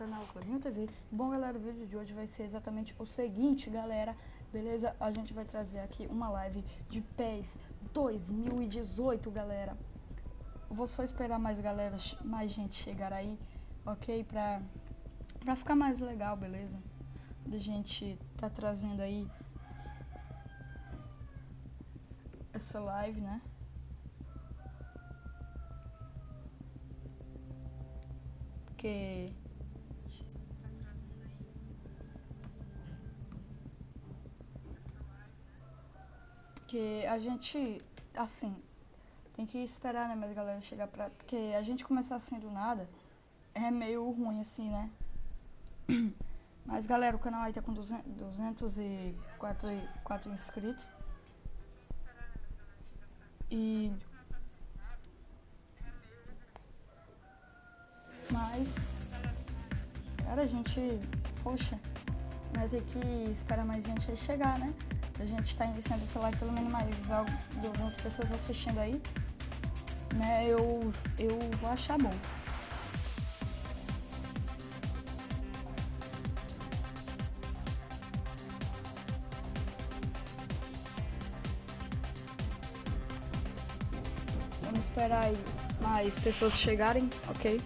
canal Corinho TV. Bom, galera, o vídeo de hoje vai ser exatamente o seguinte, galera, beleza? A gente vai trazer aqui uma live de PES 2018, galera. Vou só esperar mais gente chegar aí, ok? Pra ficar mais legal, beleza? A gente tá trazendo aí essa live, né? Porque a gente, assim, tem que esperar, né, mas galera chegar pra... Porque a gente começar assim do nada é meio ruim, assim, né? Mas, galera, o canal aí tá com 204 inscritos. Mas, cara, a gente... Poxa, vai ter que esperar mais gente aí chegar, né? A gente tá iniciando essa live, pelo menos mais algumas pessoas assistindo aí, né? Eu vou achar bom. Vamos esperar aí mais pessoas chegarem, ok?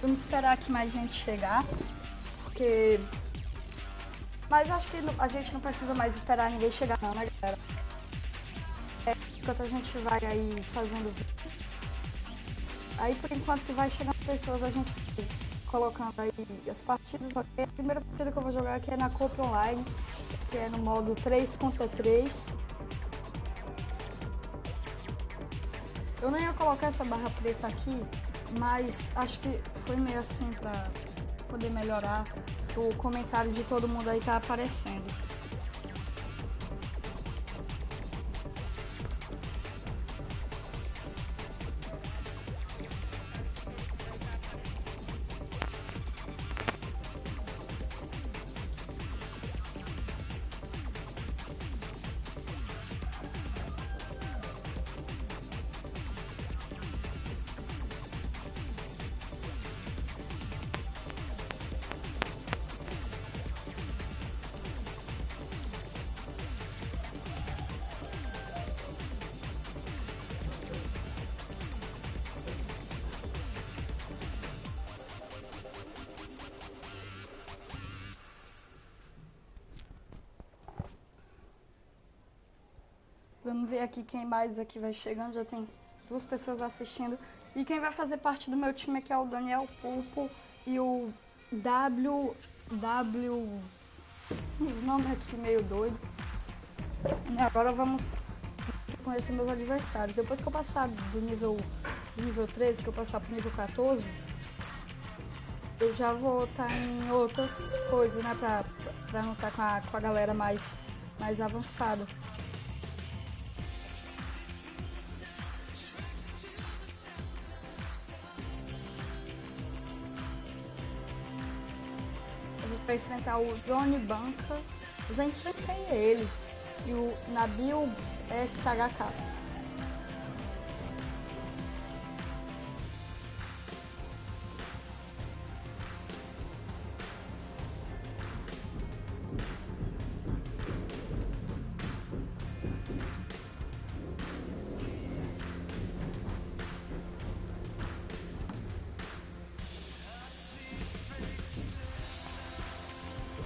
Vamos esperar aqui mais gente chegar, porque... Mas acho que a gente não precisa mais esperar ninguém chegar não, né, galera? Enquanto a gente vai aí fazendo vídeo. Aí, por enquanto que vai chegando pessoas, a gente vai colocando aí as partidas, ok? A primeira partida que eu vou jogar aqui é na Copa Online, que é no modo 3 contra 3. Eu não ia colocar essa barra preta aqui, mas acho que foi meio assim pra poder melhorar. O comentário de todo mundo aí tá aparecendo. Vamos ver aqui quem mais aqui vai chegando. Já tem 2 pessoas assistindo. E quem vai fazer parte do meu time aqui é o Daniel Pulpo e o Uns nomes aqui meio doido. E agora vamos conhecer meus adversários. Depois que eu passar do nível 13, que eu passar pro nível 14, aí eu vou começar a jogar com eles, ok? Vamos ver aqui quem mais aqui vai chegando. Já tem 2 pessoas assistindo. E quem vai fazer parte do meu time aqui é o Daniel Pulpo e o Uns nomes aqui meio doido. E agora vamos conhecer meus adversários. Depois que eu passar do nível eu já vou estar em outras coisas, né? Pra não estar com a galera mais avançada. A gente vai enfrentar o Johnny Banca. Eu já enfrentei ele. E o Nabil SKHK.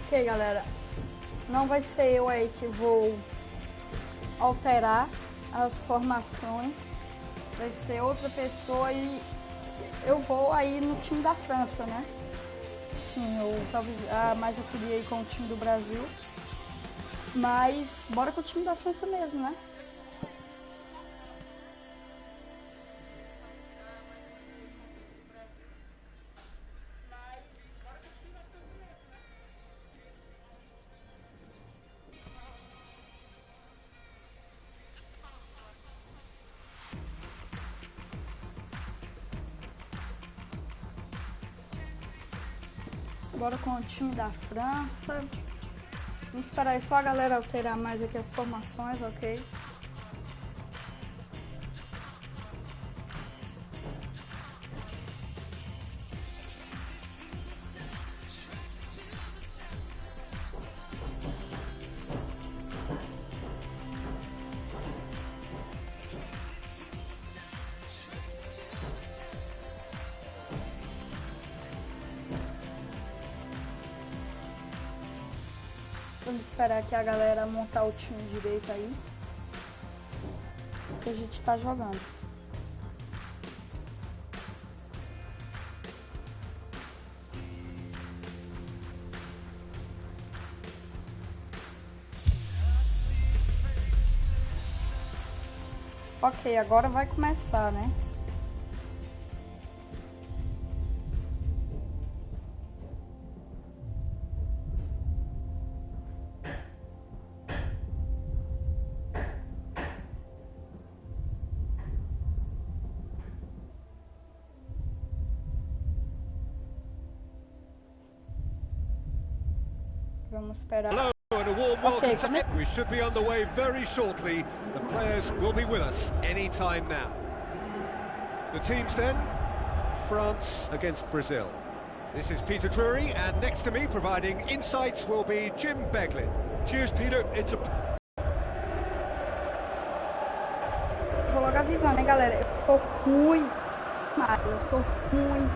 Ok, galera, não vai ser eu aí que vou alterar as formações, vai ser outra pessoa e eu vou aí no time da França, né? Sim, mas eu queria ir com o time do Brasil, mas bora com o time da França mesmo, né? Bora com o time da França. Vamos esperar aí só a galera alterar mais aqui as formações, ok? Vamos esperar aqui a galera montar o time direito aí. Que a gente tá jogando. Ok, agora vai começar, né? Vamos esperar. Hello and a warm welcome Okay, to it. We should be on the way very shortly. The players will be with us any time now. The teams then, France against Brazil. This is Peter Drury, and next to me providing insights will be Jim Beglin. Cheers, Peter. It's a... Vou logo avisando, hein, galera? Eu sou ruim demais. Eu sou ruim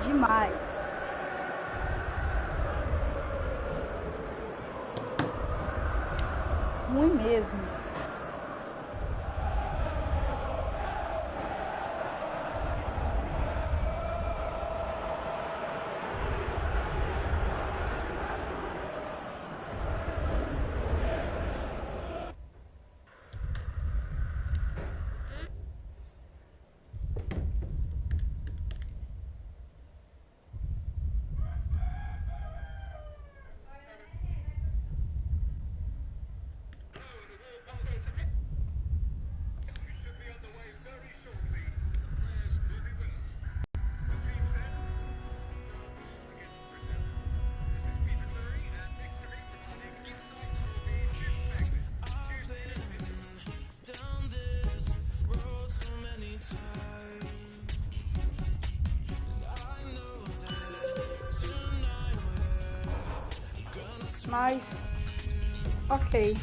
demais. Ruim mesmo. Mas, ok.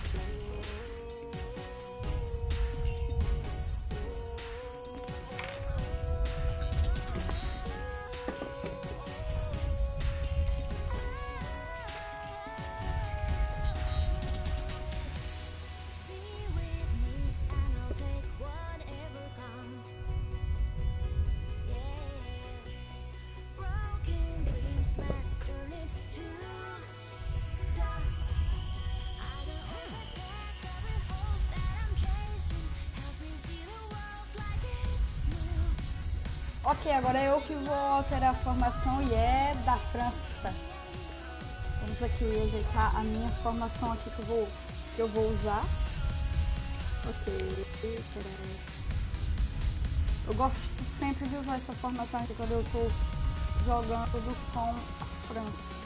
Ok, agora eu que vou alterar a formação e é da França. Vamos aqui ajeitar a minha formação aqui que eu vou usar. Ok, peraí. Eu gosto sempre de usar essa formação aqui quando eu tô jogando com a França.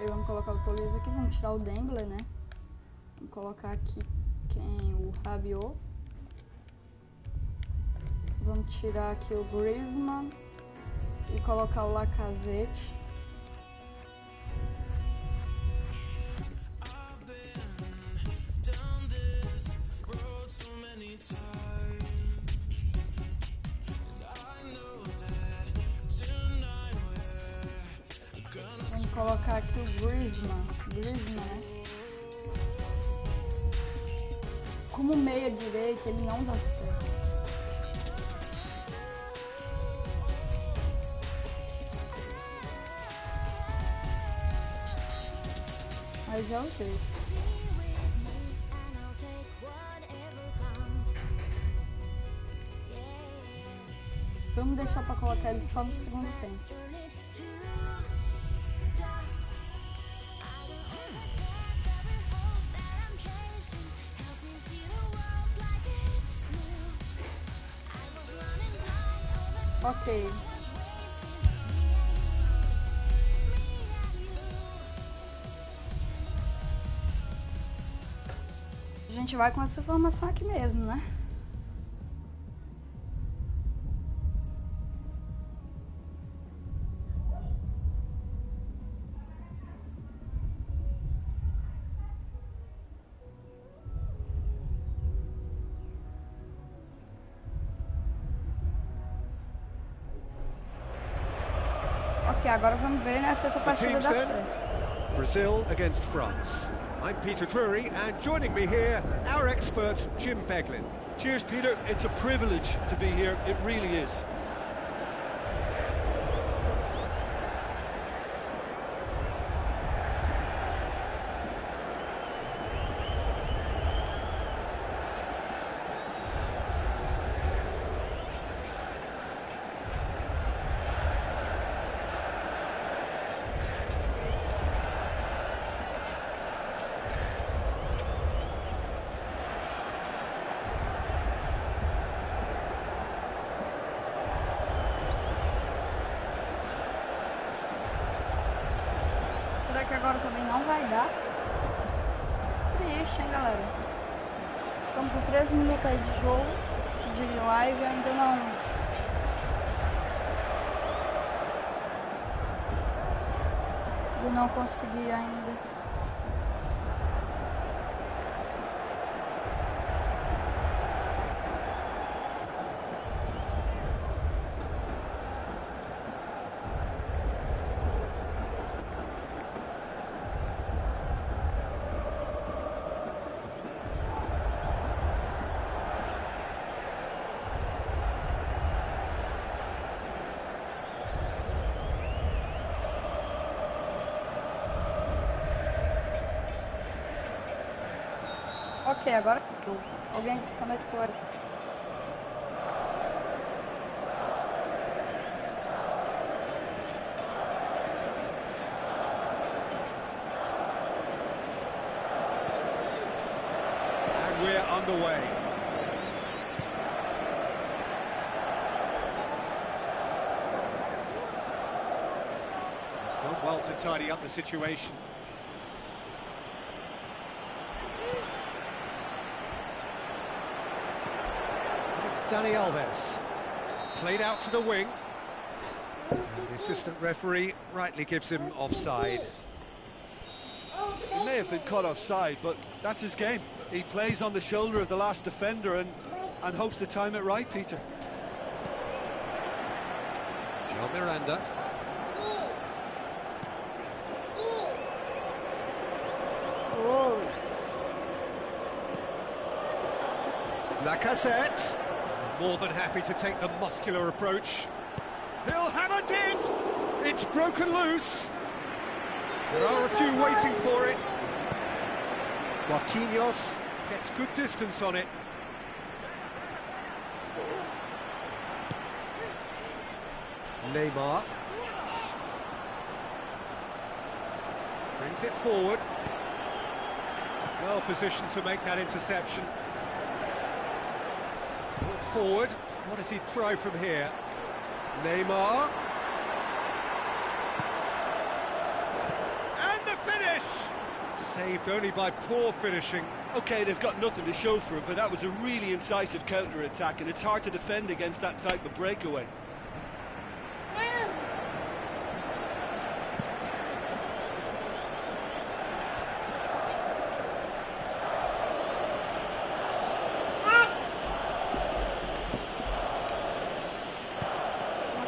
Vamos colocar o Police aqui, vamos tirar o Dembele, né? Vamos colocar aqui o Rabiot. Vamos tirar aqui o Griezmann e colocar o Lacazette. Vamos colocar aqui o Griezmann, né? Como meia direita, ele não dá certo. Mas é o jeito. Vamos deixar para colocar ele só no segundo tempo. Ok. A gente vai com essa formação aqui mesmo, né? Ok, agora vamos ver, né, se essa partida dá certo. Brazil against France. I'm Peter Drury, and joining me here, our expert, Jim Beglin. Cheers, Peter. It's a privilege to be here. It really is. Será que agora também não vai dar? Triste, hein, galera? Estamos com 3 minutos aí de jogo, de live, e ainda não consegui ainda. Ok, agora alguém desconectou aí. And we're underway. He's done well to tidy up the situation. Dani Alves, played out to the wing, and the assistant referee rightly gives him offside. He may have been caught offside, but that's his game. He plays on the shoulder of the last defender and hopes to time it right, Peter. João Miranda. Lacazette. More than happy to take the muscular approach. He'll have it in! It's broken loose. There are a few waiting for it. Marquinhos gets good distance on it. Neymar. Brings it forward. Well positioned to make that interception. Forward. What does he try from here? Neymar. And the finish! Saved only by poor finishing. OK, they've got nothing to show for it, but that was a really incisive counter-attack, and it's hard to defend against that type of breakaway.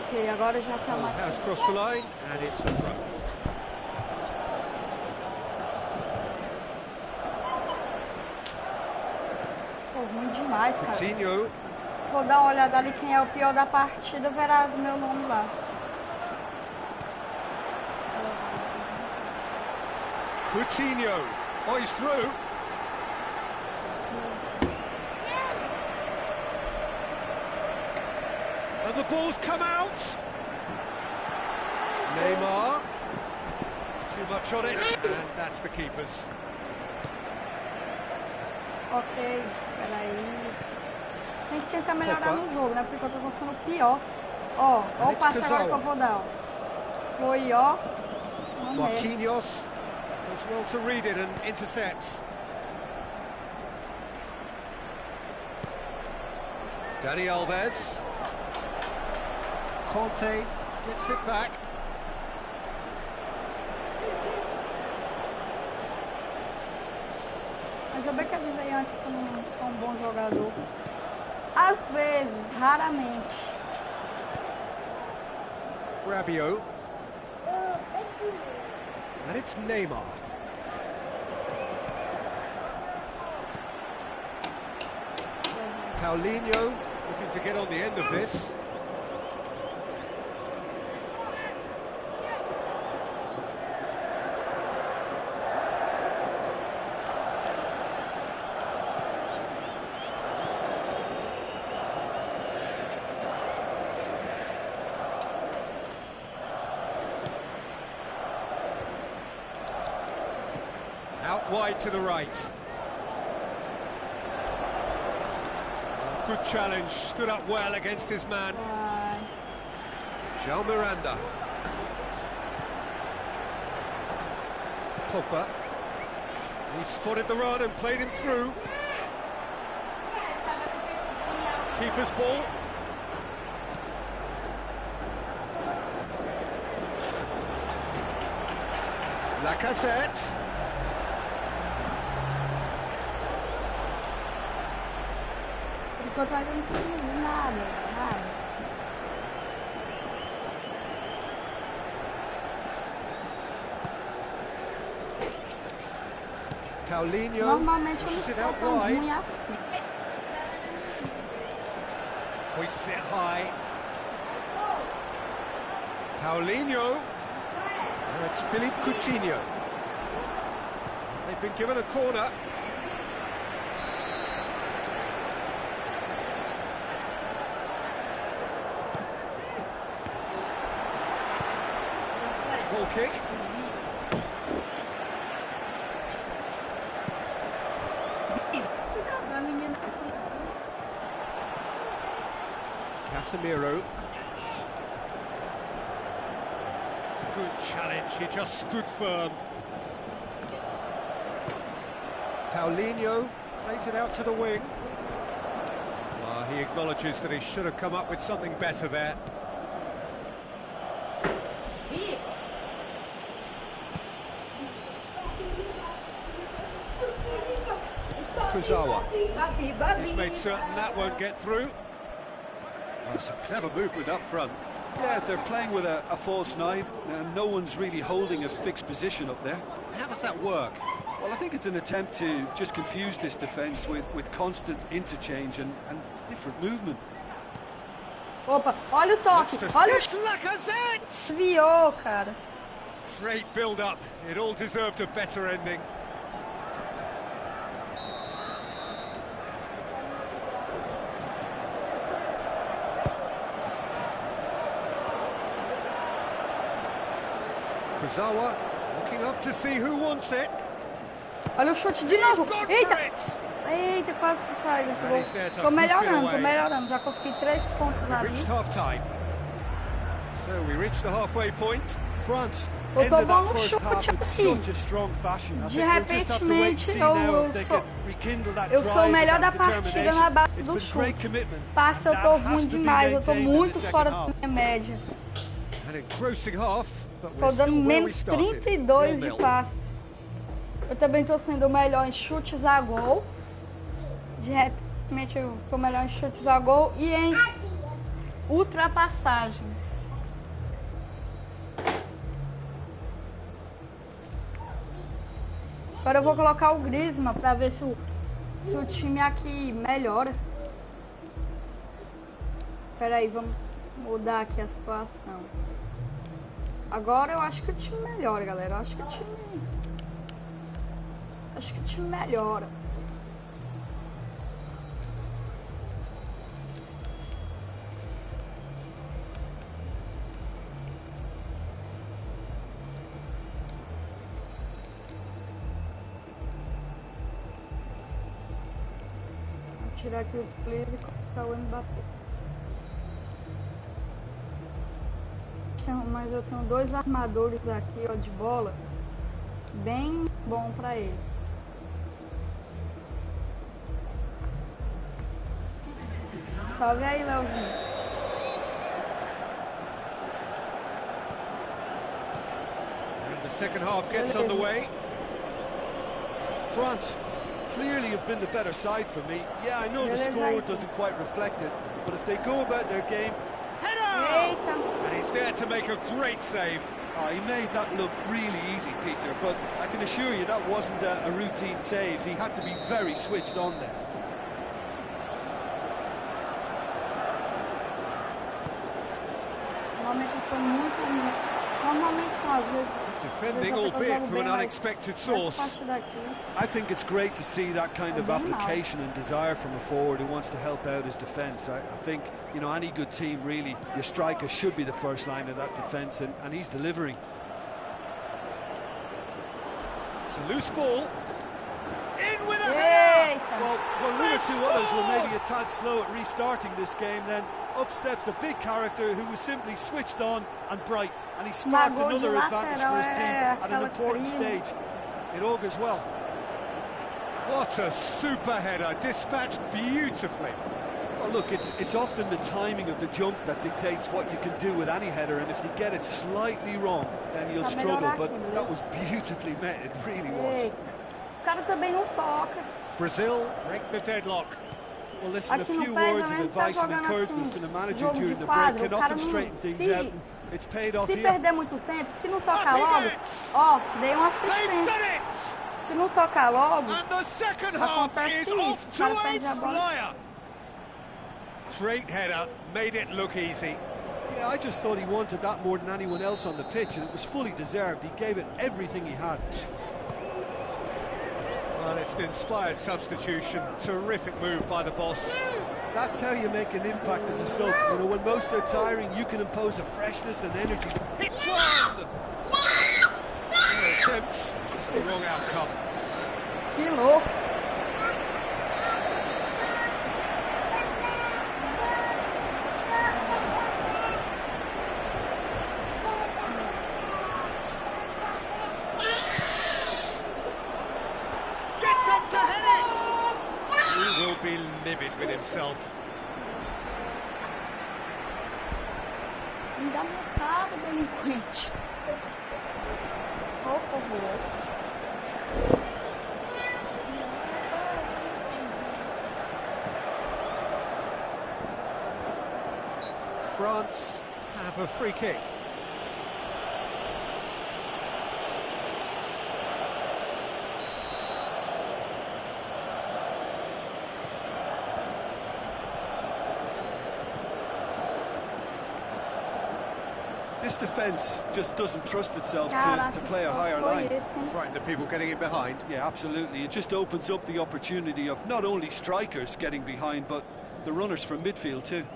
Ok, agora já tá mais... Has crossed the line, and it's a throw. Sou ruim demais, cara. Coutinho. Se for dar uma olhada ali quem é o pior da partida, verás meu nome lá. Coutinho. Oh, he's through. And the ball's come out. Neymar. Too much on it, and that's the keeper's. Ok, peraí. Tem que tentar melhorar no jogo, né? Porque eu tô sendo pior. Ó, ó o passe agora que eu vou dar, ó. Foi, ó. Marquinhos does well to read it and intercepts. Dani Alves. Conte gets it back. Mas eu bem que avisei antes que eu não sou um bom jogador. Às vezes, raramente. Rabiot. And it's Neymar. Paulinho looking to get on the end of this. Out wide to the right. Good challenge, stood up well against his man. João Miranda. Pogba. He spotted the run and played him through. Keeper's ball. Lacazette. Enquanto eu ainda não fiz nada, nada. Paulinho. Normalmente eu não sou tão ruim assim. Hoists it high. Paulinho. Now it's Philippe Coutinho. They've been given a corner. Ball kick. Casemiro. Good challenge, he just stood firm. Paulinho plays it out to the wing. He acknowledges that he should have come up with something better there. Kurzawa. He's made certain that won't get through. Oh, some clever movement up front. Yeah, they're playing with a false nine, and no one's really holding a fixed position up there. How does that work? Well, I think it's an attempt to just confuse this defence with constant interchange and different movement. Opa, olha o toque. Olha Lacazette! o... Desviou, cara. Great build-up. It all deserved a better ending. Kurzawa looking up to see who wants it. Olha o chute de novo. Gone for Eita. it! Eita, quase que faz esse And he's there to gol. Tô hoof it melhorando, tô away. melhorando. Já consegui 3 pontos We've ali. reached half-time. So we reached the halfway point. France Eu tô ended bom that no first half chute in assim. such a strong fashion. I De think we'll just have to wait and see now if they repente, can rekindle that eu sou o drive melhor and da that partida na determination. base It's do been great chute. commitment. Passa, eu and tô that has ruim to be demais, eu tô maintained in the muito second fora da half. minha média. An engrossing half, but Tô we're dando still where we menos started. 32 de 0-0. passes. Eu também tô sendo o melhor em chutes a gol. De repente eu tô melhor em chutes a gol e em ultrapassagens. Agora eu vou colocar o Griezmann pra ver se o time aqui melhora. Pera aí, vamos mudar aqui a situação. Agora eu acho que o time melhora, galera. Eu acho que o time melhora. Vou tirar aqui o please e colocar o Mbappé. Mas eu tenho 2 armadores aqui, ó, de bola. Bem bom pra eles. Salve aí, Leozinho. And the second half gets underway. France clearly have been the better side for me. Yeah, I know the score doesn't quite reflect it, but if they go about their game... Header! Eita. And he's there to make a great save. Oh, he made that look really easy, Peter, but I can assure you that wasn't a routine save. He had to be very switched on there. Normalmente eu sou muito... Normalmente não, às vezes... Defending, albeit from an unexpected source. I think it's great to see that kind of application and desire from a forward who wants to help out his defence. I think, you know, any good team, really, your striker should be the first line of that defence, and he's delivering. It's a loose ball. In with a header! Well, when one or two others were maybe a tad slow at restarting this game, then up steps a big character who was simply switched on and bright, and he sparked another advantage for his team at an important stage. It augurs well. What a super header, dispatched beautifully. Well, look, it's often the timing of the jump that dictates what you can do with any header, and if you get it slightly wrong, then you'll struggle, but that was beautifully met, it really was. O cara também não toca. Brazil break the deadlock. Well, listen, a few words of advice and encouragement from the manager during the break can often straighten things out. It's paid off here. Se perder muito tempo, se não tocar logo, ó, dei uma assistência. Se não tocar logo, acontece isso. O cara perde a bola. Great header, made it look easy. Yeah, I just thought he wanted that more than anyone else on the pitch, and it was fully deserved. He gave it everything he had. Well, it's an inspired substitution. Terrific move by the boss. That's how you make an impact as a sub. You know, when most are tiring, you can impose a freshness and energy. Hits one! Attempt, just the wrong outcome. Que louco. Be livid with himself. Me dá meu carro, delinquente. Oh, por favor. France have a free kick. This defence just doesn't trust itself to play a higher line. Frighten the people getting in behind. Yeah, absolutely. It just opens up the opportunity of not only strikers getting behind, but the runners from midfield too.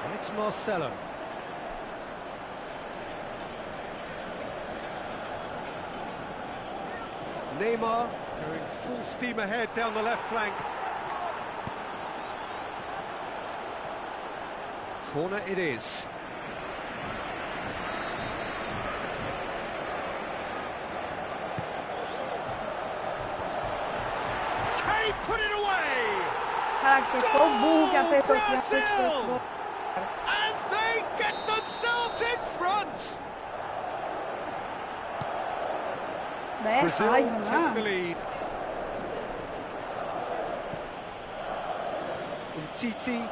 And it's Marcelo. Neymar going full steam ahead down the left flank. Corner it is. Can he put it away? Brazil! And they get themselves in front. Brazil take the lead. Umtiti.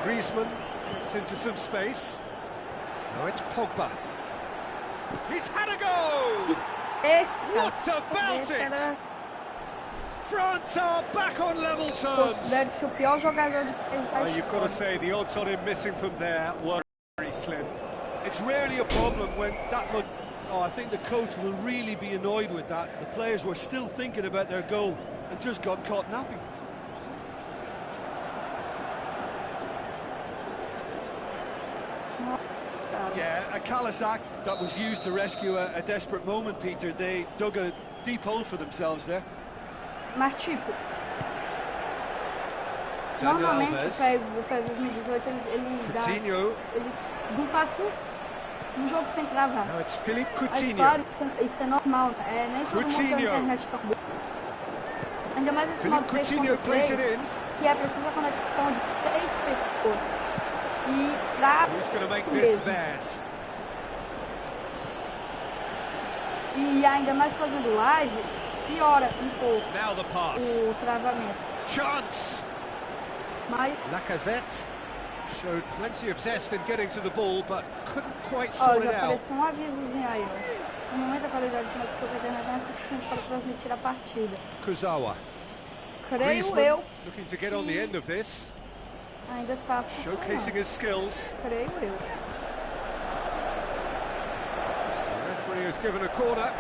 Griezmann gets into some space. Now it's Pogba. He's had a go! What about it? France are back on level terms. You've got to say the odds on him missing from there were very slim. It's rarely a problem when that much. Oh, I think the coach will really be annoyed with that. The players were still thinking about their goal and just got caught napping. Yeah, a callous act that was used to rescue a desperate moment, Peter. They dug a deep hole for themselves there. Mas, tipo, normalmente o PES 2018 ele dá um passo no jogo sem travar. Mas claro, isso é normal, nem todo mundo tem internet tão boa. Ainda mais esse modo 3.3, que é preciso a conexão de 6 pessoas. E trava mesmo. E ainda mais fazendo live, piora um pouco o travamento. Chance. Lacazette showed plenty of zest in getting to the ball, but couldn't quite sort it out. Apareceu um avisozinho aí, ó. No momento a qualidade de conexão da internet não é suficiente para transmitir a partida. Kurzawa. Creio eu. Looking to get on the end of this. Ainda tá showcasing his skills. Creio eu. The referee has given a corner.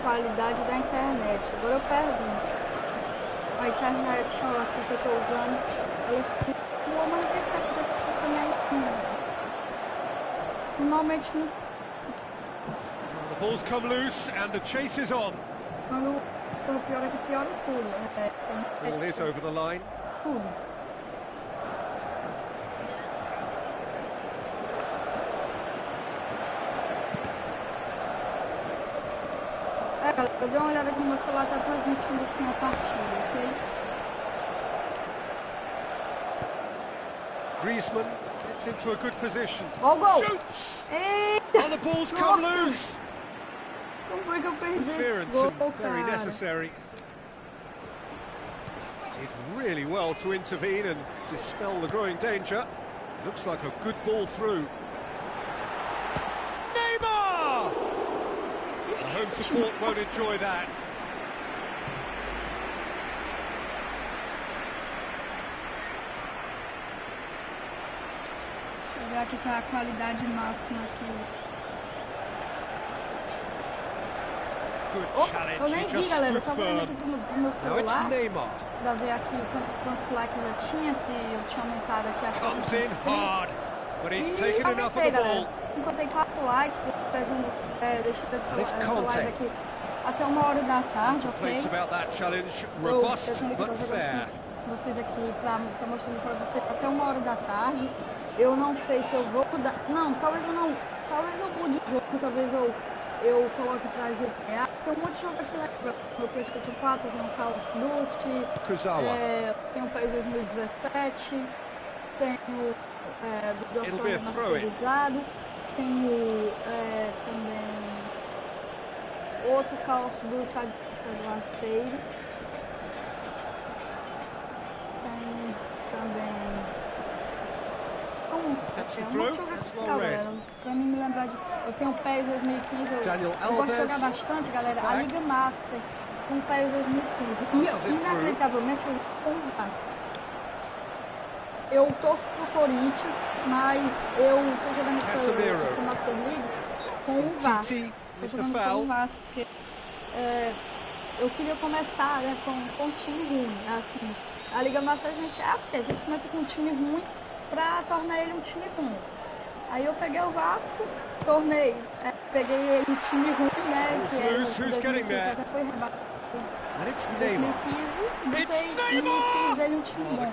Qualidade da internet. Agora eu pergunto. A internet aqui que eu tô usando, ela boa, mas o que tá acontecendo? Normalmente não. The ball's come loose and the chase is on. Quando as coisas pior é que piora tudo. Ball is over the line. Tudo. Galera, eu dei uma olhada aqui no meu celular, tá transmitindo assim a partida, ok? Griezmann gets into a good position. Ó o gol! Shoots! Eita! Oh, the ball's come loose! Como foi que eu perdi esse gol, very cara? necessary. Did really well to intervene and dispel the growing danger. Looks like a good ball through. Neymar! The home support won't enjoy that. Deixa eu ver aqui tá a qualidade máxima aqui. Eu nem vi, galera, eu tava olhando aqui pro meu celular pra ver aqui quantos likes já tinha, se eu tinha aumentado aqui a quantidade de inscritos. E aumentei, galera. Encontrei 4 likes, eu pretendo deixar essa live aqui até 1h da tarde, ok? Eu pretendo que vocês aqui pra mostrando pra vocês até 1h da tarde. Eu não sei se eu vou mudar. Não, talvez eu não. Talvez eu mude o jogo, talvez eu coloque pra GTA. Tem um monte de jogo aqui no PlayStation 4, eu tenho o Call of Duty, tenho o PES 2017, tenho o God of War remasterizado, tenho também outro Call of Duty Advanced Warfare, tenho também galera. Pra mim me lembrar de... Eu tenho o PES 2015, eu gosto de jogar bastante, galera. A Liga Master com o PES 2015. E inacreditavelmente eu jogo com o Vasco. Eu torço pro Corinthians, mas eu tô jogando essa Master League com o Vasco. Tô jogando com o Vasco, porque eu queria começar, né, com um time ruim, assim. A Liga Master a gente começa com um time ruim pra tornar ele um time bom. Aí eu peguei o Vasco, peguei ele um time ruim, né, que era o 2015, até foi rebaixado. E fiz ele um time bom.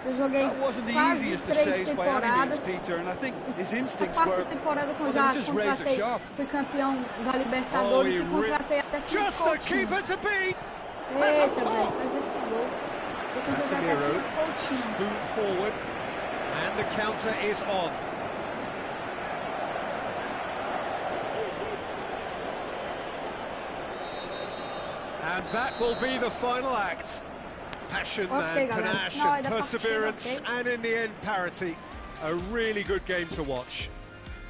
Eu joguei quase 3 temporadas. A quarta temporada que eu já contratei, fui campeão da Libertadores e contratei até Felipe Coutinho. Eita, velho, faz esse gol. Eu contratei até Felipe Coutinho. And the counter is on. And that will be the final act. Passion and panache and perseverance, and in the end parity. A really good game to watch.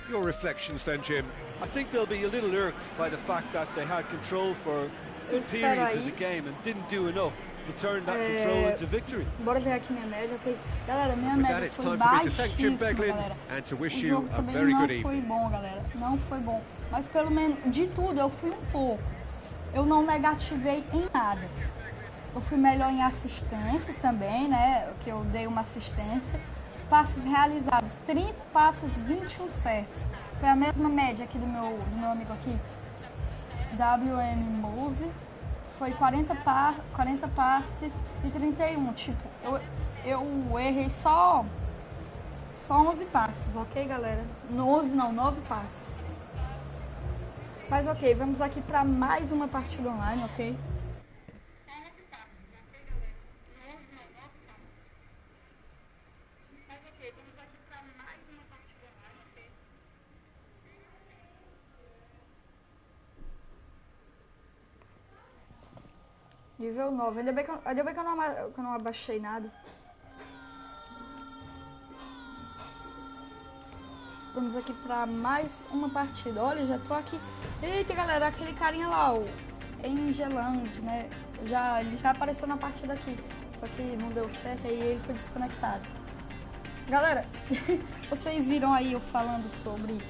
Your reflections then, Jim? I think they'll be a little irked by the fact that they had control for good periods of the game and didn't do enough to turn that control into victory. Bora ver aqui minha média, ok? Galera, minha média foi baixíssima, galera. O jogo também não foi bom, galera. Não foi bom. Mas pelo menos, de tudo, eu fui um pouco. Eu não negativei em nada. Eu fui melhor em assistências também, né? Que eu dei uma assistência. Passes realizados, 30 passes, 21 certos. Foi a mesma média aqui do meu amigo aqui, WM Mose. Foi 40 passes e 31. Tipo, eu errei só 11 passes, ok, galera? 11 não, 9 passes. Mas ok, vamos aqui para mais uma partida online, ok? Nível 9. Ainda bem que eu não abaixei nada. Vamos aqui pra mais uma partida. Olha, já tô aqui. Eita, galera, aquele carinha lá, o Engeland, né? Ele já apareceu na partida aqui. Só que não deu certo, aí ele foi desconectado. Galera, vocês viram aí eu falando sobre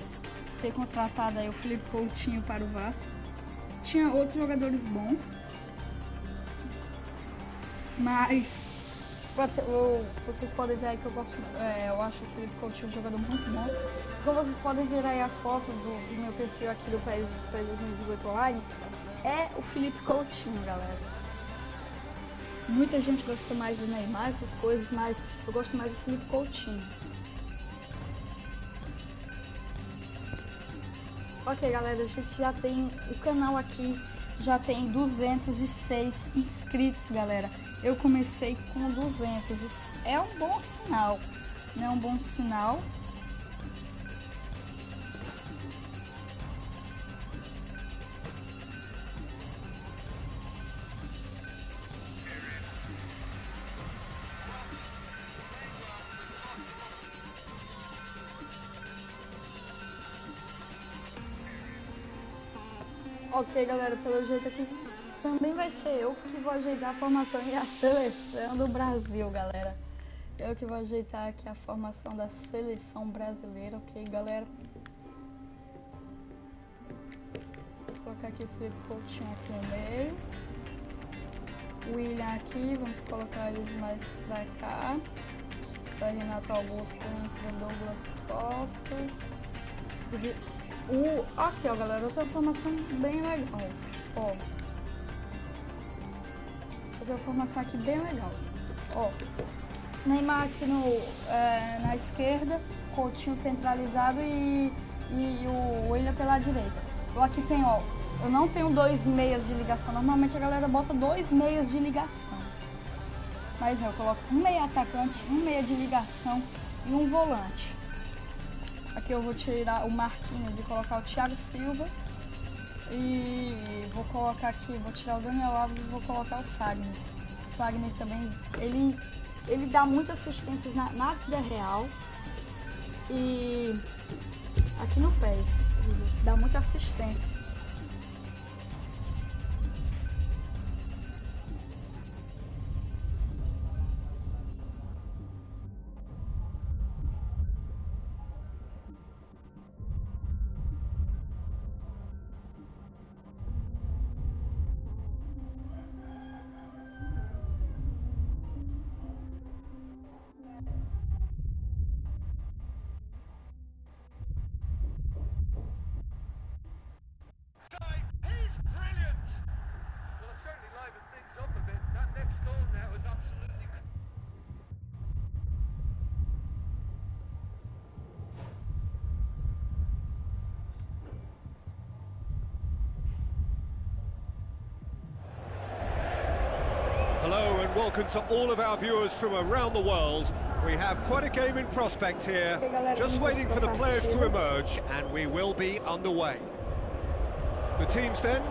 ter contratado aí o Felipe Coutinho para o Vasco. Tinha outros jogadores bons. Mas vocês podem ver aí que eu acho o Felipe Coutinho um jogador muito bom. Como vocês podem ver aí as fotos do meu perfil aqui do PES 2018 Online, é o Felipe Coutinho, galera. Muita gente gosta mais do Neymar, essas coisas, mas eu gosto mais do Felipe Coutinho. Ok, galera, a gente já tem o canal aqui, já tem 206 inscritos, galera. Eu comecei com 200, isso é um bom sinal, né? É um bom sinal. Ok, galera, pelo jeito aqui também vai ser eu que vou ajeitar a formação e a seleção do Brasil, galera. Eu que vou ajeitar aqui a formação da seleção brasileira, ok, galera? Vou colocar aqui o Felipe Coutinho aqui no meio. O William aqui, vamos colocar eles mais pra cá. Isso é Renato Augusto entre Douglas Costa. Aqui, ó, galera, outra formação bem legal, ó. Outra formação aqui bem legal, ó. Neymar aqui na esquerda, Coutinho centralizado e o William pela direita. Eu aqui tenho, ó, eu não tenho 2 meias de ligação, normalmente a galera bota 2 meias de ligação. Mas eu coloco um meia atacante, um meia de ligação e um volante. Aqui eu vou tirar o Marquinhos e colocar o Thiago Silva. E vou colocar aqui, vou tirar o Daniel Alves e vou colocar o Fagner. O Fagner também, ele ele dá muitas assistências na vida real e aqui no PES, ele dá muita assistência. Hello and welcome to all of our viewers from around the world. We have quite a game in prospect here, just waiting for the players to emerge, and we will be underway. The teams then,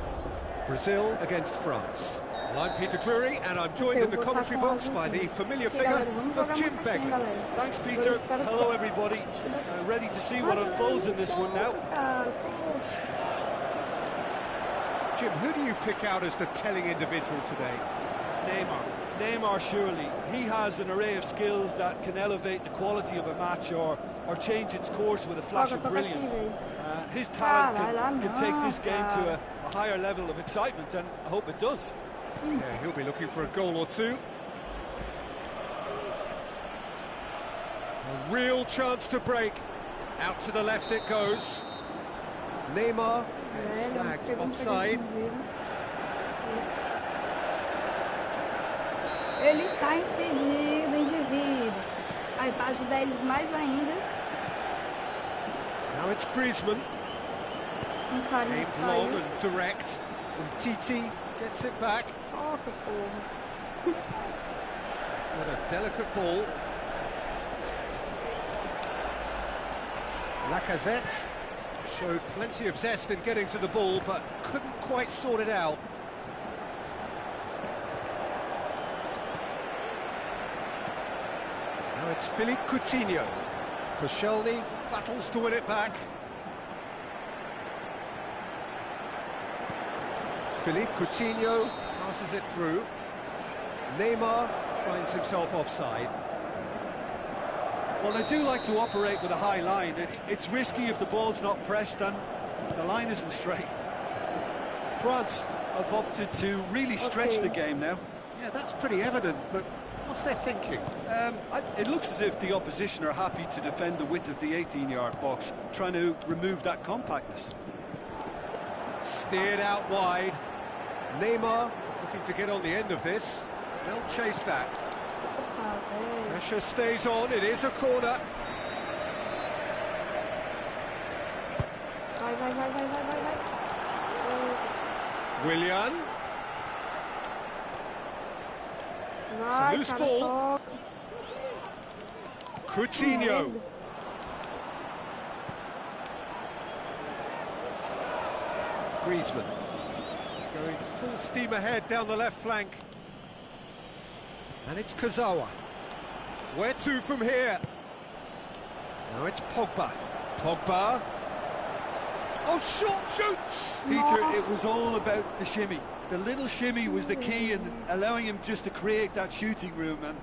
Brazil against France. Well, I'm Peter Drury, and I'm joined in the commentary box by the familiar figure of Jim Begley. Thanks, Peter. Hello, everybody. Ready to see what unfolds in this one now. Jim, who do you pick out as the telling individual today? Neymar, surely. He has an array of skills that can elevate the quality of a match or change its course with a flash of brilliance. His talent can take this game to a higher level of excitement, and I hope it does. Yeah, he'll be looking for a goal or two. A real chance to break. Out to the left it goes. Neymar gets flagged offside. Ele tá impedido, indivíduo. Aí, para ajudar eles mais ainda. Now it's Griezmann. Aimed long and direct. And Titi gets it back. Oh, que porra. What a delicate ball. Lacazette showed plenty of zest in getting to the ball, but couldn't quite sort it out. Now it's Philippe Coutinho. Koscielny battles to win it back. Philippe Coutinho passes it through. Neymar finds himself offside. Well, they do like to operate with a high line. It's risky if the ball's not pressed and the line isn't straight. France have opted to really stretch the game now. Yeah, that's pretty evident, but what's their thinking? It looks as if the opposition are happy to defend the width of the 18-yard box, trying to remove that compactness. Steered out wide. Neymar looking to get on the end of this. They'll chase that. Pressure stays on, it is a corner. Willian. It's a loose ball. Coutinho. Griezmann going full steam ahead down the left flank. And it's Kazawa. Where to from here? Now it's Pogba. Pogba. Oh, short shoots! Peter, it was all about the shimmy. The little shimmy was the key in allowing him just to create that shooting room, and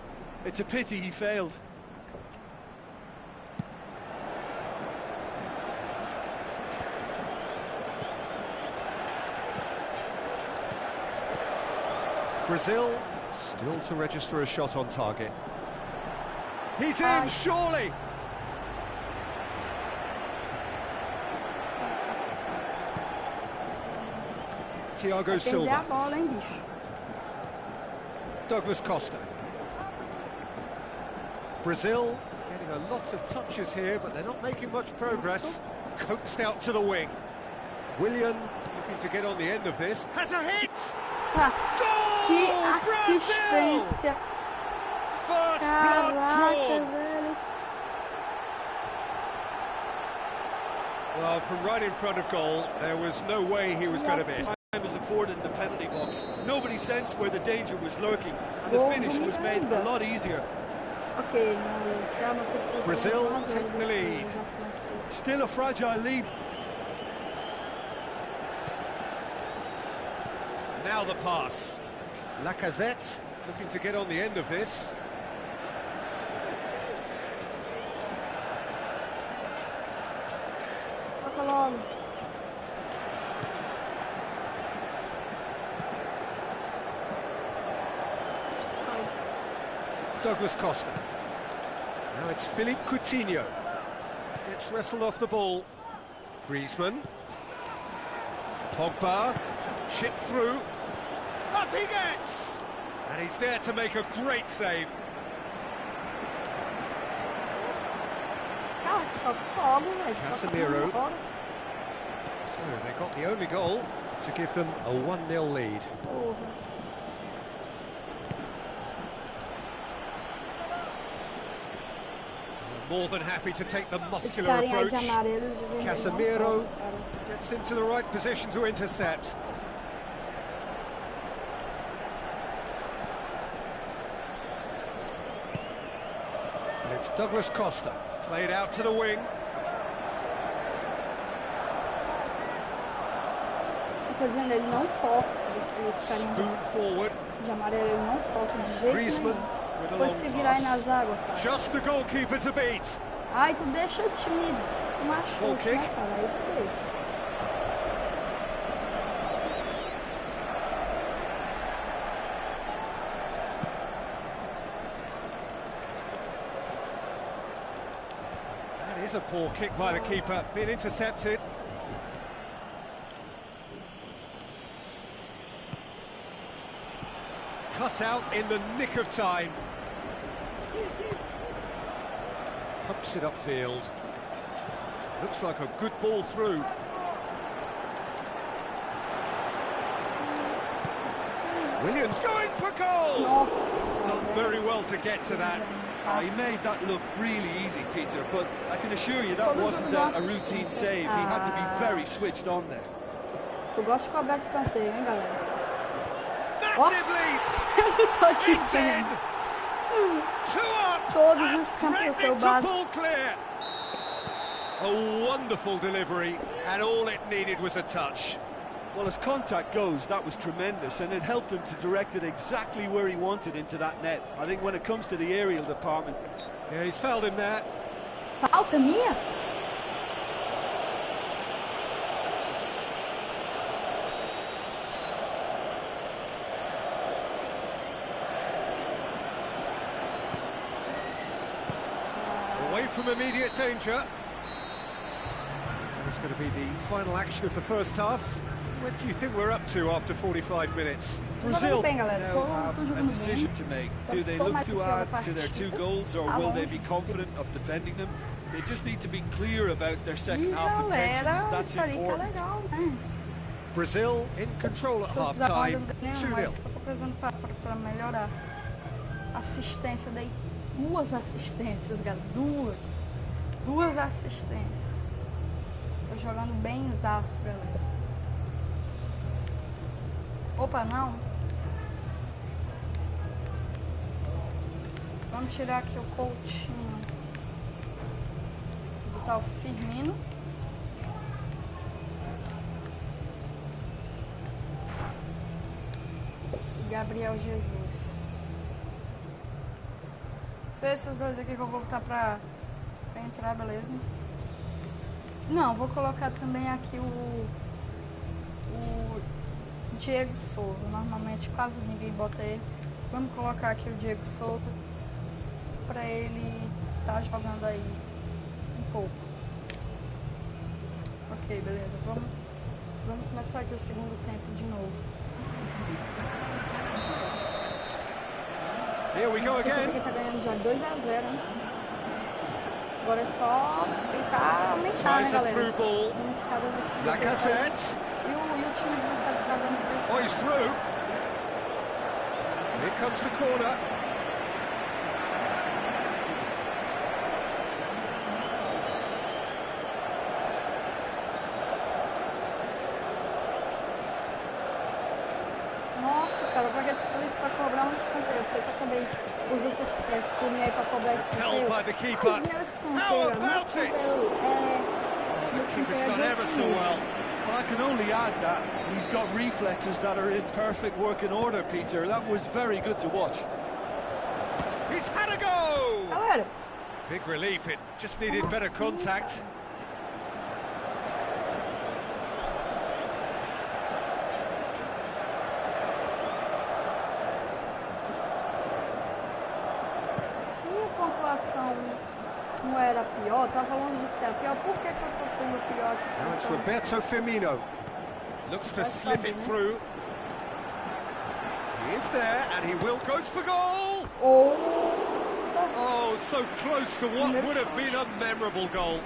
it's a pity he failed. Brazil still to register a shot on target. He's in, surely! Thiago Silva. Douglas Costa. Brazil getting a lot of touches here, but they're not making much progress. Coaxed out to the wing. Willian looking to get on the end of this. Has a hit! Que Goal! assistência! First blood drawn! Velho. Well, from right in front of goal, there was no way he was going to miss. Time was afforded in the penalty box. Nobody sensed where the danger was lurking, and the finish was made a lot easier. Ok, já não sei porque Brazil take the lead. Still a fragile lead. Now the pass. Lacazette looking to get on the end of this. Toca logo. Douglas Costa. Now it's Philippe Coutinho. Gets wrestled off the ball. Griezmann. Pogba. Chipped through. Up he gets! And he's there to make a great save. Casemiro. So they got the only goal to give them a 1-0 lead. More than happy to take the muscular approach. Casemiro gets into the right position to intercept. And it's Douglas Costa, played out to the wing. Spoon forward. Griezmann with a long pass. Just the goalkeeper to beat. Ai, tu deixa o time machuca, né, cara? Aí tu deixa. That is a poor kick by the keeper, been intercepted. Cut out in the nick of time. Pumps it upfield. Looks like a good ball through. Williams going for goal! He's done very well to get to that. He made that look really easy, Peter, but I can assure you that wasn't a routine save. He had to be very switched on there. Eu gosto de cobrar escanteio, hein, galera? Massive leap! It's in! Two up! Todos os escanteios que eu bato. Clear. A wonderful delivery, and all it needed was a touch. Well, as contact goes, that was tremendous, and it helped him to direct it exactly where he wanted into that net. I think when it comes to the aerial department... Yeah, he's fouled him there. Falta minha? Away from immediate danger. That's going to be the final action of the first half. What do you think we're up to after 45 minutes? Brazil now have a decision to make. Do they look to add to their 2 goals, or will they be confident of defending them? They just need to be clear about their second half intentions. That's important. Brazil in control at half-time, 2-0. Para melhorar. Assistência daí. 2 assistências, galera. 2 assistências. Tô jogando bem zaço, galera. Opa, não. Vamos tirar aqui o Coutinho. Botar o Firmino. E Gabriel Jesus. São esses dois aqui que eu vou botar pra entrar, beleza? Não, vou colocar também aqui o Diego Souza. Normalmente quase ninguém bota ele. Vamos colocar aqui o Diego Souza para ele estar jogando aí um pouco. Ok, beleza. Vamos começar aqui o segundo tempo de novo. Here we go again. Porque tá ganhando já 2-0, né? Agora é só tentar aumentar, né, galera? Lacazette. E o time do Santos está dando pressão. Oh, he's through. Here comes the corner. Nossa, cara, pra que tu fez pra cobrar um escanteio? Eu sei que eu acabei usa essas frescurinhas aí pra cobrar escanteio. Held by the keeper. Mas meu How escanteio, about it? meu Keeper's escanteio done é ever de so outro well. Well, I can only add that he's got reflexes that are in perfect working order, Peter. That was very good to watch. He's had a go! Galera, Big relief, it just needed better assim, contact. cara? Se a pontuação não era pior, tava longe de ser a pior, por que que eu tô sendo pior aqui? Now it's Roberto Firmino. Looks to slip it through. He is there, and he will go for goal! Oh, so close to what would have been a memorable goal.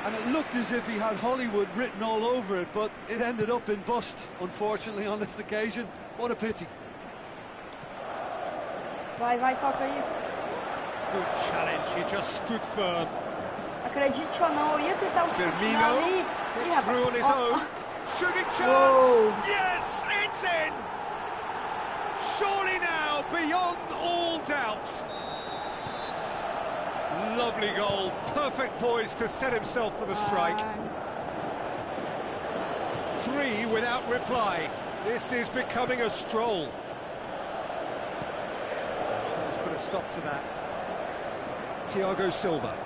And it looked as if he had Hollywood written all over it, but it ended up in bust, unfortunately, on this occasion. What a pity. Vai, toca isso. Good challenge, he just stood firm. Acredite ou não, eu ia tentar o Firmino ali. gets through on his own. Shooting chance! Whoa. Yes, it's in! Surely now, beyond all doubt. Lovely goal, perfect poise to set himself for the strike. 3 without reply. This is becoming a stroll. Let's put a stop to that. Thiago Silva.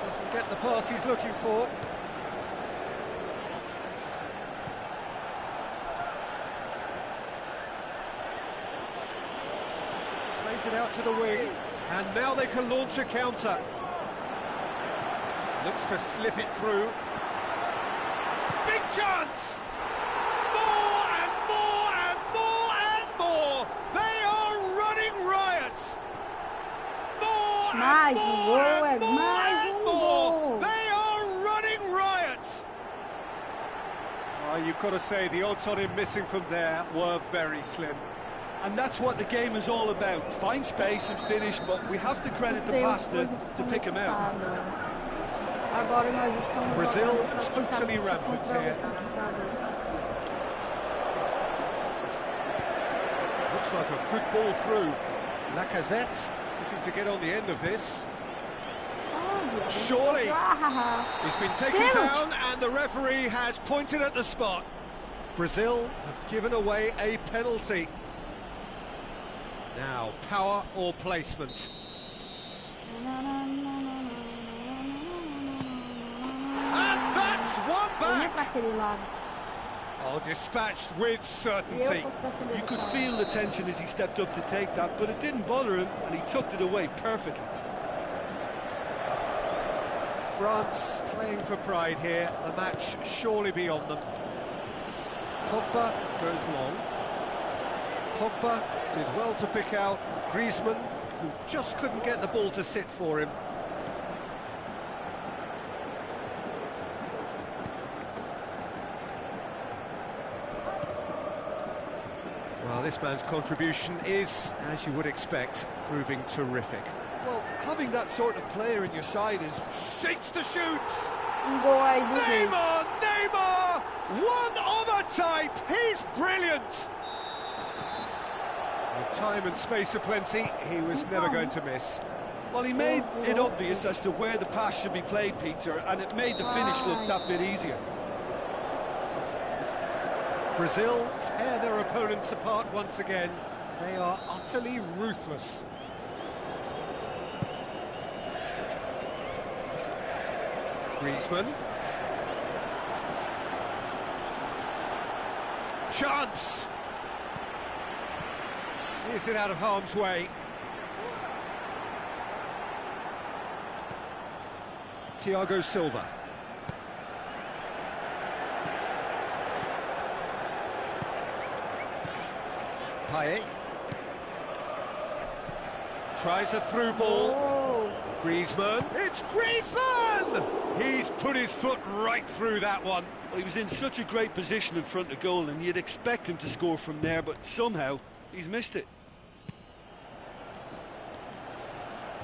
Doesn't get the pass he's looking for. Plays it out to the wing, and now they can launch a counter. Looks to slip it through. Big chance! More and more and more and more! They are running riot! More Mais and um more gol, and more mais and gol. more! They are running riot! Oh, you've got to say, the odds on him missing from there were very slim. And that's what the game is all about. Find space and finish, but we have to credit the pastor to pick him out. Agora nós estamos Brazil jogando totally praticamente rampant contra here. o computador. Looks like a good ball through. Lacazette looking to get on the end of this. Surely. He's been taken down and the referee has pointed at the spot. Brazil have given away a penalty. Now, power or placement? And that's one back! Oh, dispatched with certainty. You could feel the tension as he stepped up to take that, but it didn't bother him, and he tucked it away perfectly. France playing for pride here, the match surely beyond them. Pogba goes long. Pogba did well to pick out Griezmann, who just couldn't get the ball to sit for him. Well, this man's contribution is, as you would expect, proving terrific. Well, having that sort of player in your side is... Shakes to shoot! Neymar! Neymar! One of a type! He's brilliant! With time and space aplenty, he was never going to miss. Well, he made it obvious as to where the pass should be played, Peter, and it made the finish look that bit easier. Brazil tear their opponents apart once again. They are utterly ruthless. Griezmann. Chance! Clears it out of harm's way. Thiago Silva. Payet. Tries a through ball. Griezmann. It's Griezmann! He's put his foot right through that one. Well, he was in such a great position in front of goal, and you'd expect him to score from there, but somehow he's missed it.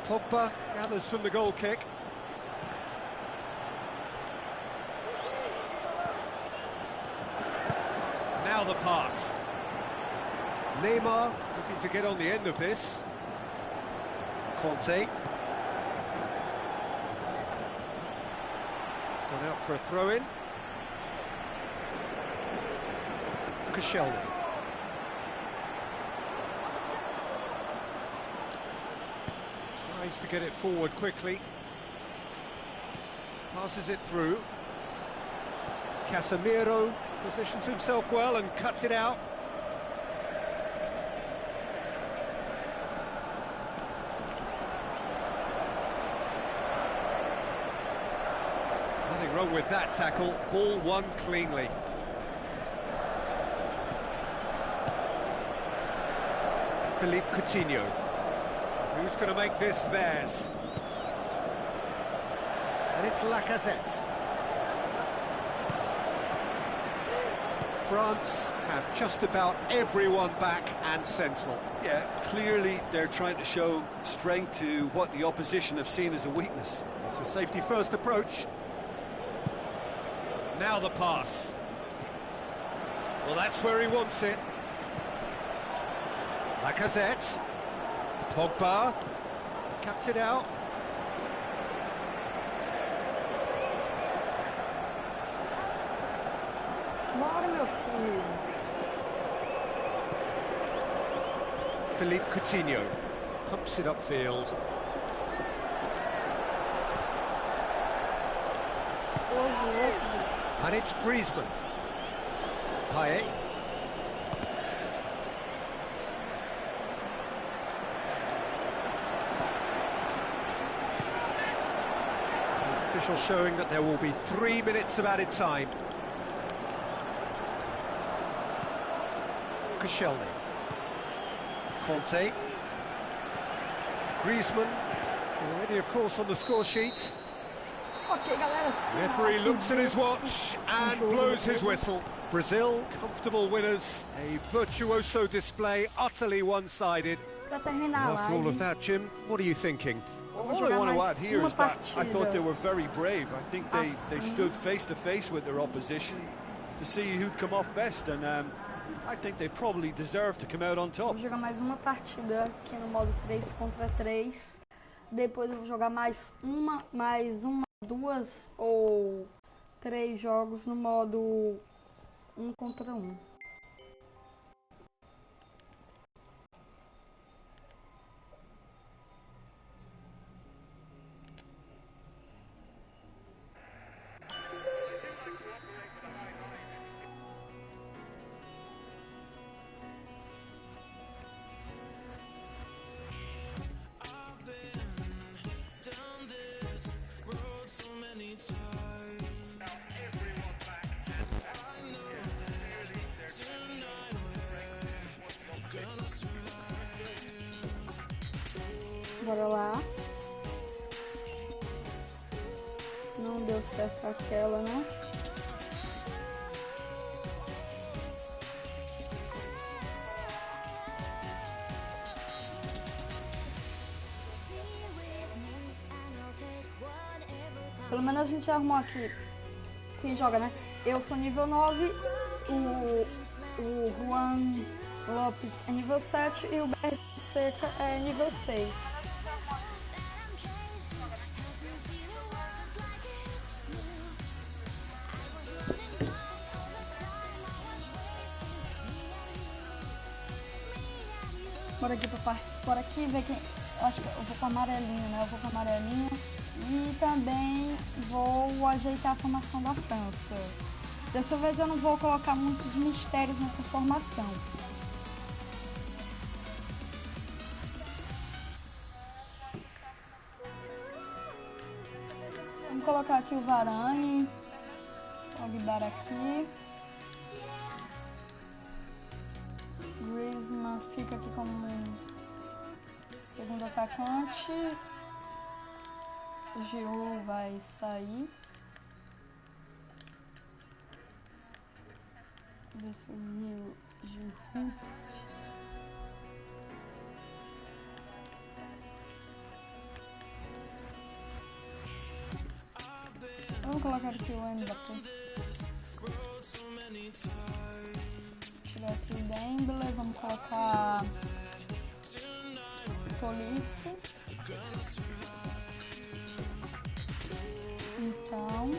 Pogba gathers from the goal kick. Now the pass. Neymar looking to get on the end of this. Conte. It's gone out for a throw-in. Koscielny. Tries to get it forward quickly. Passes it through. Casemiro positions himself well and cuts it out. Nothing wrong with that tackle. Ball won cleanly. Philippe Coutinho. Who's going to make this theirs? And it's Lacazette. France have just about everyone back and central. Yeah, clearly they're trying to show strength to what the opposition have seen as a weakness. It's a safety-first approach. Now the pass. Well, that's where he wants it. Lacazette. Pogba. Cuts it out. Bora, meu filho. Philippe Coutinho pumps it upfield. And it's Griezmann. Payet. Official showing that there will be 3 minutes of added time. Koscielny. Conte. Griezmann, already of course on the score sheet. Ok, galera. Referee looks at his watch and blows his whistle. Brazil, comfortable winners. A virtuoso display, utterly one-sided. Pra terminar a After all of live, that, Jim, what are you thinking? All I want to add here is that I thought they partida. were very brave. I think they stood face to face with their opposition to see who'd come off best, and I think they probably deserve to come out on top. Vou jogar mais uma partida aqui no modo 3 contra 3. Depois eu vou jogar mais uma, duas ou 3 jogos no modo 1 contra 1. Bora lá. Não deu certo aquela, né? Pelo menos a gente arrumou aqui quem joga, né? Eu sou nível 9, o Juan Lopes é nível 7 e o BR Seca é nível 6. Bora aqui ver quem. Acho que eu vou com amarelinho, né? Eu vou com amarelinho. E também vou ajeitar a formação da França. Dessa vez eu não vou colocar muitos mistérios nessa formação. Vamos colocar aqui o Varane. Pogba aqui. Griezmann fica aqui como segundo atacante. O Giroud vai sair. Ver se o Giroud. Vamos colocar aqui o Mbappé. tirar aqui o Dembele, vamos colocar Tolisso. Então,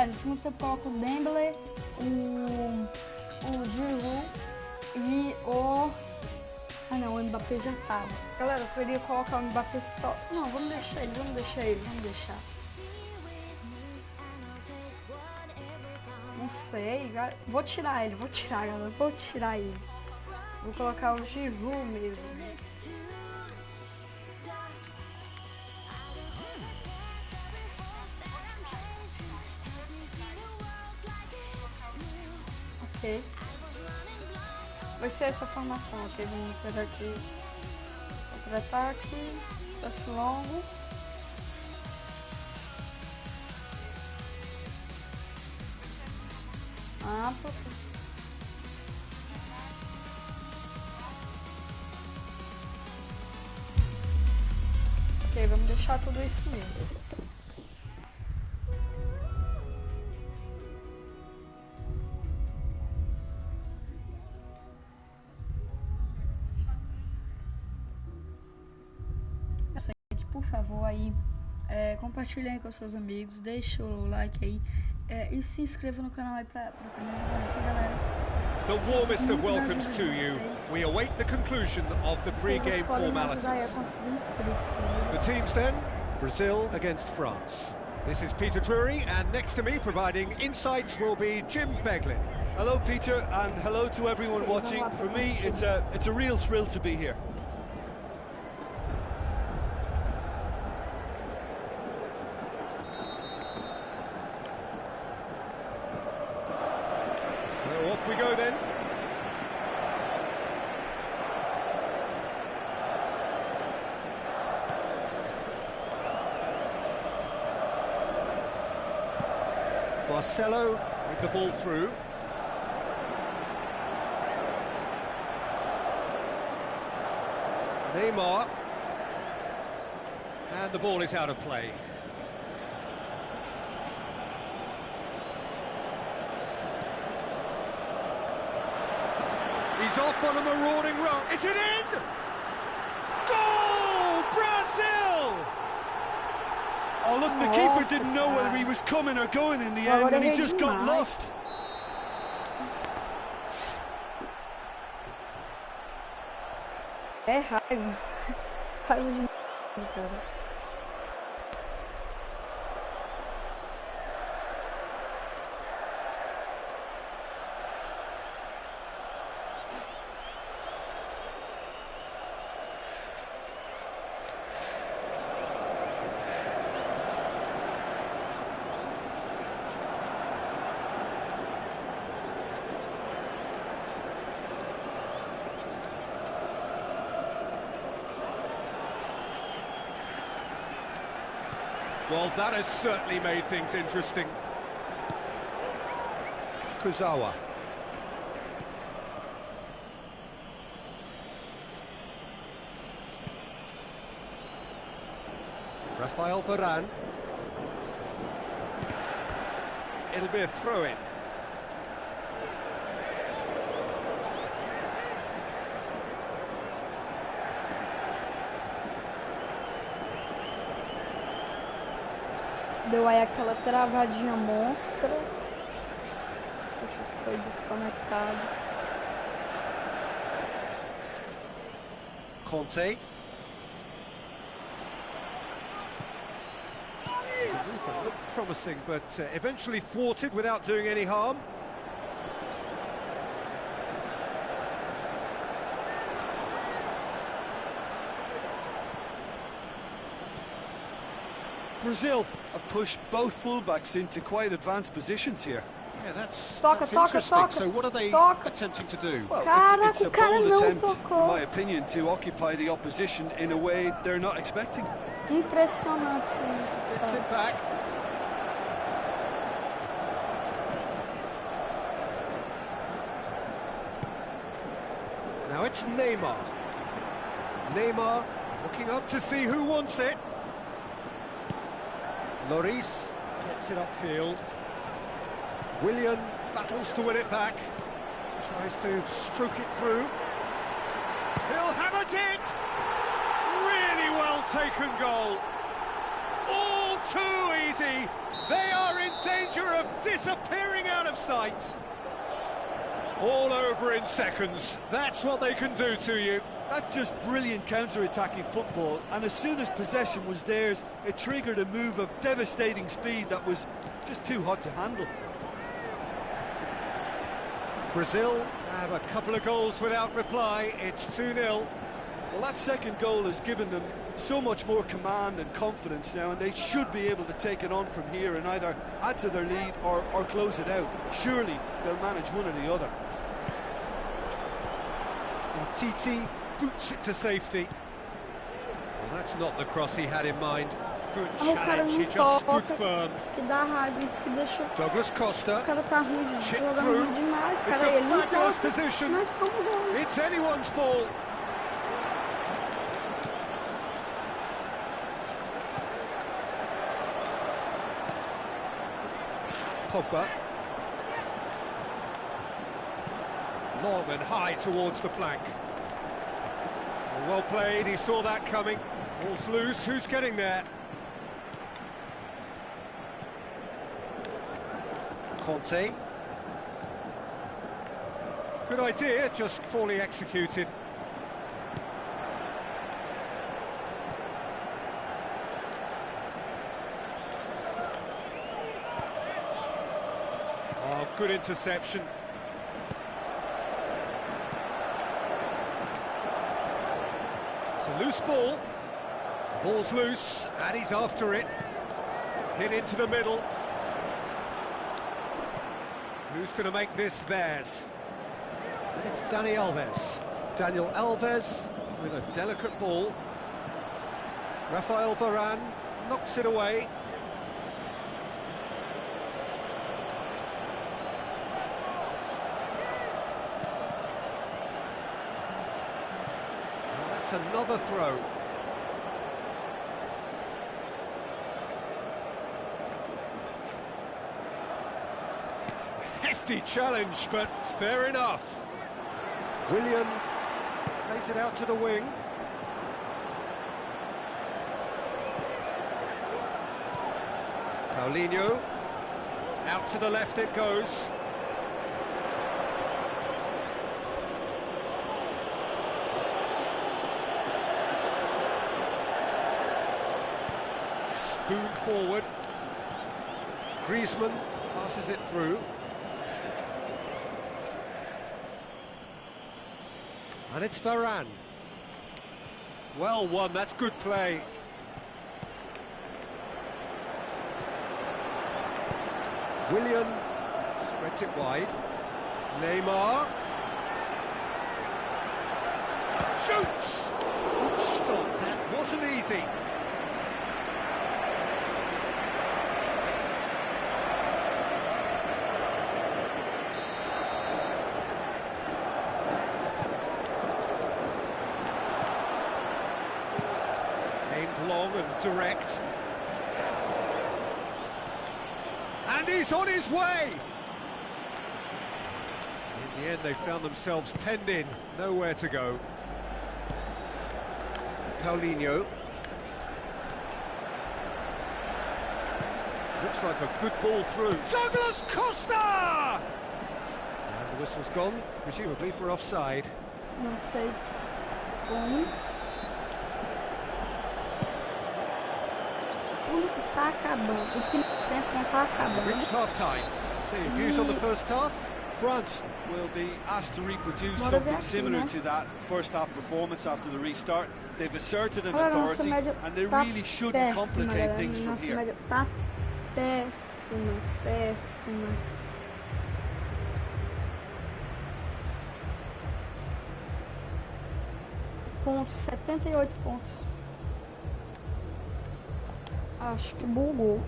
no segundo tempo coloco o Dembele, o Giroud e o... Ah não, o Mbappé já tava. Galera, eu queria colocar o Mbappé só... Não, vamos deixar ele. Não sei, vou tirar ele, galera, vou tirar ele. Vou colocar o Giroud mesmo. Ok. Vai ser essa formação, ok? Vamos pegar aqui contra-ataque, passe longo. Amplo. Ok, vamos deixar tudo isso mesmo. Por favor, aí compartilhem aí com seus amigos, deixa o like aí e se inscreva no canal aí pra também ajudar aqui, galera. The warmest of welcomes to you. We await the conclusion of the pre-game formalities. The teams then, Brazil against France. This is Peter Drury, and next to me providing insights will be Jim Beglin. Hello Peter, and hello to everyone watching. For me, it's a real thrill to be here. So off we go then. Marcelo with the ball through. Neymar. And the ball is out of play. He's off on a marauding run. Is it in? Goal! Brazil! Oh look, the keeper didn't know whether he was coming or going in the end, and he just got lost. É raiva. Raiva de cara. Well, that has certainly made things interesting. Kuzawa. Rafael Varane. It'll be a throw-in. Deu aí aquela travadinha monstra. Esses que foi desconectado. Conte. The movement looked promising, but eventually thwarted without doing any harm. Brazil have pushed both fullbacks into quite advanced positions here. Yeah, that's Toca. So what are they attempting to do? Well, it's a Caraca, bold attempt, in tocou. my opinion, to occupy the opposition in a way they're not expecting. Impressionante isso. Gets it back. Now it's Neymar. Neymar looking up to see who wants it. Lloris gets it upfield. Willian battles to win it back. Tries to stroke it through. He'll have a dip! Really well taken goal. All too easy. They are in danger of disappearing out of sight. All over in seconds. That's what they can do to you. That's just brilliant counter-attacking football, and as soon as possession was theirs, it triggered a move of devastating speed that was just too hot to handle. Brazil have a couple of goals without reply. It's 2-0. Well, that second goal has given them so much more command and confidence now, and they should be able to take it on from here and either add to their lead or close it out. Surely they'll manage one or the other. And Titi boots it to safety. Well, that's not the cross he had in mind. Good challenge, he just stood firm. Isso que dá raiva, isso que deixa... Douglas Costa. O cara tá ruim, gente. Chip Jogando through. ruim demais, It's cara. a Ele fabulous toca, position. nós somos gol. It's anyone's ball. Pogba. Long and high towards the flank. Well played, he saw that coming. Ball's loose, who's getting there? Conte. Good idea, just poorly executed. Oh, good interception. It's a loose ball. The ball's loose, and he's after it. Hit into the middle. Who's going to make this theirs? And it's Daniel Alves with a delicate ball. Rafael Varane knocks it away. And that's another throw. Hefty challenge, but fair enough. Willian plays it out to the wing. Paulinho, out to the left it goes. Spoon forward. Griezmann passes it through. And it's Varane. Well won, that's good play. Willian spreads it wide. Neymar. Shoots! Good stop, that wasn't easy. Aimed long and direct. And he's on his way! In the end, they found themselves penned in, nowhere to go. Paulinho. Looks like a good ball through. Douglas Costa! And the whistle's gone, presumably for offside. Não sei como. Tudo que tá acabando. O que sempre não tá acabando. Reached half-time. So your views on the first half? France will be asked to reproduce something similar to that first half performance after the restart. They've asserted an authority and they really shouldn't complicate things from here. Nossa média tá péssima, péssima. Pontos, 78 pontos. Acho que bugou.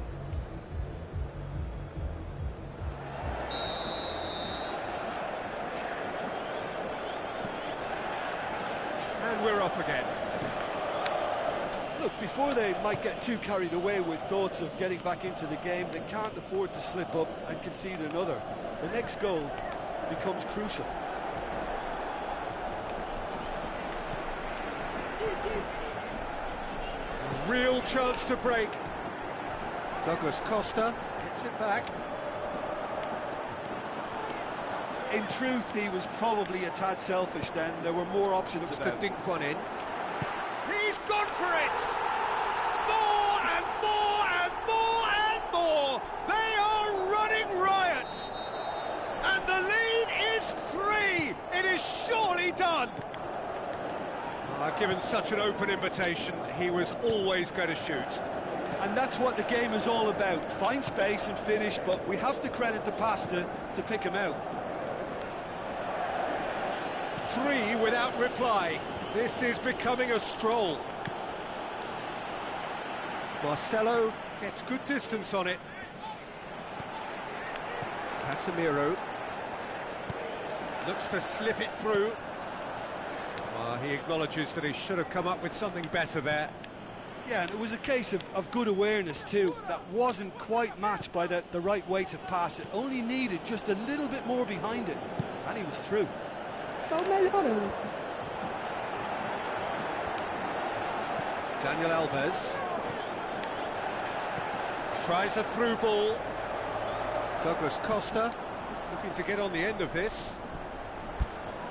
And we're off again. Look, before they might get too carried away with thoughts of getting back into the game, they can't afford to slip up and concede another. The next goal becomes crucial. real chance to break. Douglas Costa hits it back. In truth, he was probably a tad selfish then. There were more options Looks about. to dink one in. He's gone for it! More and more and more and more! They are running riot! And the lead is 3! It is surely done! Given such an open invitation, he was always going to shoot. And that's what the game is all about. Find space and finish, but we have to credit the pasta to pick him out. 3 without reply. This is becoming a stroll. Marcelo gets good distance on it. Casemiro looks to slip it through. He acknowledges that he should have come up with something better there. Yeah, and it was a case of good awareness too. That wasn't quite matched by the right weight of pass. It only needed just a little bit more behind it, and he was through. Estou melhorando. Daniel Alves tries a through ball. Douglas Costa looking to get on the end of this.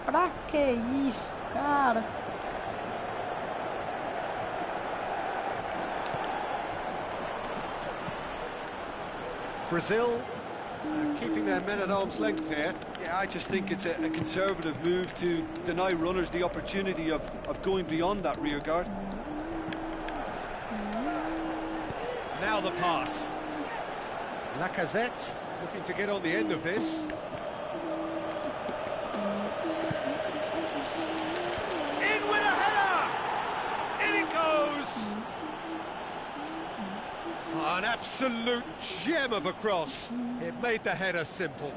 Pra que isso, cara? Brazil keeping their men at arm's length here. Yeah, I just think it's a conservative move to deny runners the opportunity of going beyond that rear guard. Now the pass. Lacazette looking to get on the end of this. In with a header! In it goes! An absolute gem of a cross. It made the header simple.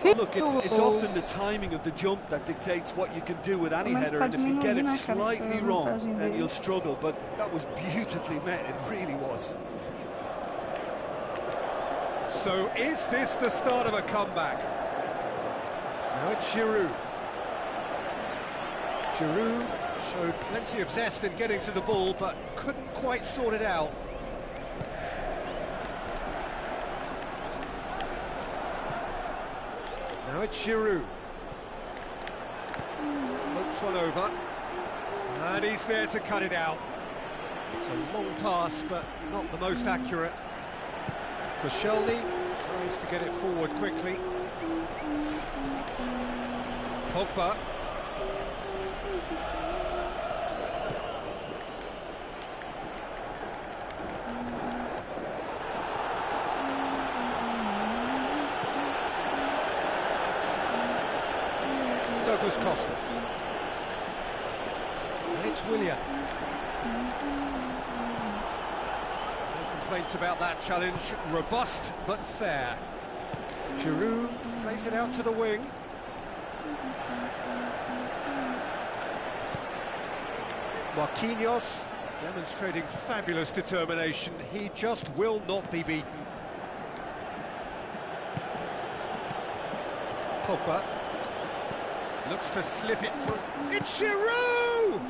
Look, it's often the timing of the jump that dictates what you can do with any header, and if you get it slightly wrong, then you'll struggle. But that was beautifully met, it really was. So is this the start of a comeback? Now it's Giroud. Giroud showed plenty of zest in getting to the ball, but couldn't quite sort it out. Now it's Giroud. Floats one over. And he's there to cut it out. It's a long pass, but not the most accurate. Koscielny tries to get it forward quickly. Pogba. Douglas Costa. And it's Willian. No complaints about that challenge. Robust but fair. Giroud plays it out to the wing. Marquinhos demonstrating fabulous determination. He just will not be beaten. Pogba looks to slip it through. It's Giroud!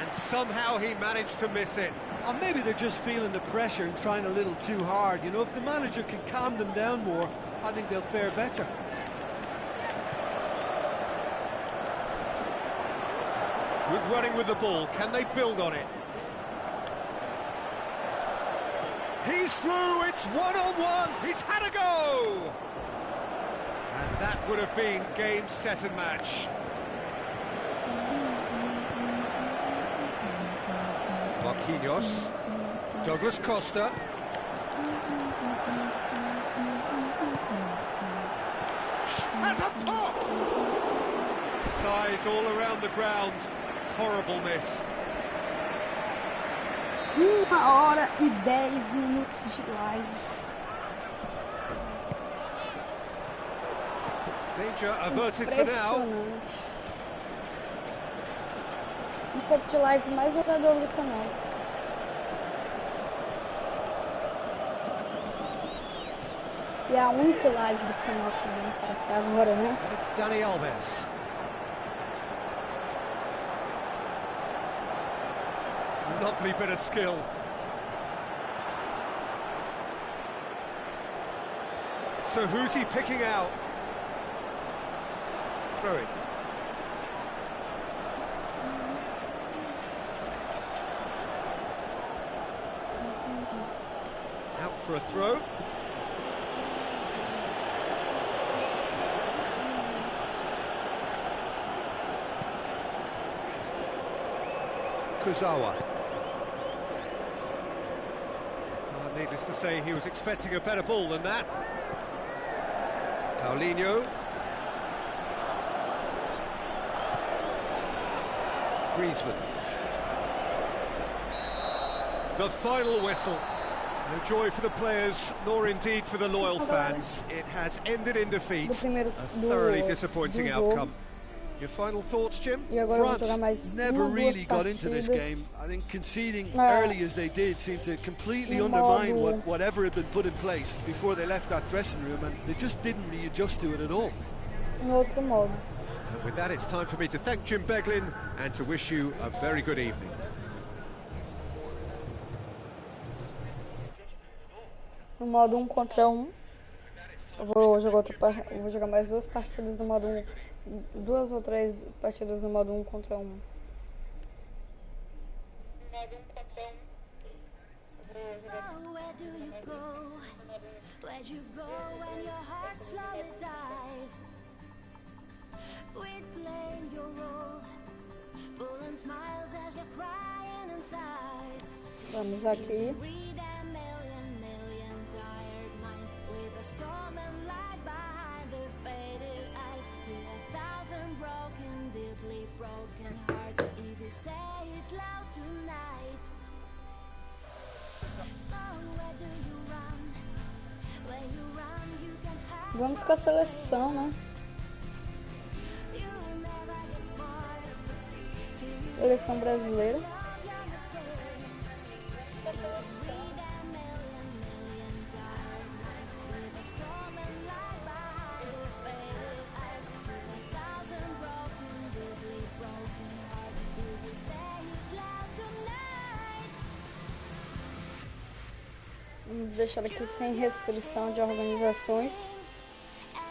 And somehow he managed to miss it. Or maybe they're just feeling the pressure and trying a little too hard. You know, if the manager can calm them down more, I think they'll fare better. Good running with the ball. Can they build on it? He's through. It's one-on-one. He's had a go. And that would have been game, set and match. Marquinhos. Douglas Costa. Has a pop! Size all around the ground. Horrible miss. 1 hora e 10 minutos de lives. Danger averted for now. Um tempo de live mais jogador do canal. E a única live do canal também, cara, até agora, né? And it's Dani Alves. Lovely bit of skill. So who's he picking out? Throw it. Out for a throw. Kuzawa. Needless to say, he was expecting a better ball than that. Paulinho. Griezmann. The final whistle. No joy for the players, nor indeed for the loyal fans. It has ended in defeat. A thoroughly disappointing outcome. Your final thoughts, Jim? France never really got into this game. I think conceding early as they did seemed to completely undermine whatever had been put in place before they left that dressing room, and they just didn't readjust to it at all. And with that, it's time for me to thank Jim Beglin and to wish you a very good evening. No modo 1 contra 1. Eu vou jogar mais 2 partidas no modo 1. 2 ou 3 partidas no modo 1 contra 1. Where do you go? Where'd you go when your heart slowly dies? We're playing your roles, pulling smiles as you're crying inside. Vamos aqui. Read a million tired minds with a storm and light behind the faded eyes. Hear 1,000 broken, deeply broken hearts. If you say it loud tonight. So where do you run? Where you run, you can hide. Vamos com a seleção, né? Seleção brasileira. Vamos deixar aqui sem restrição de organizações.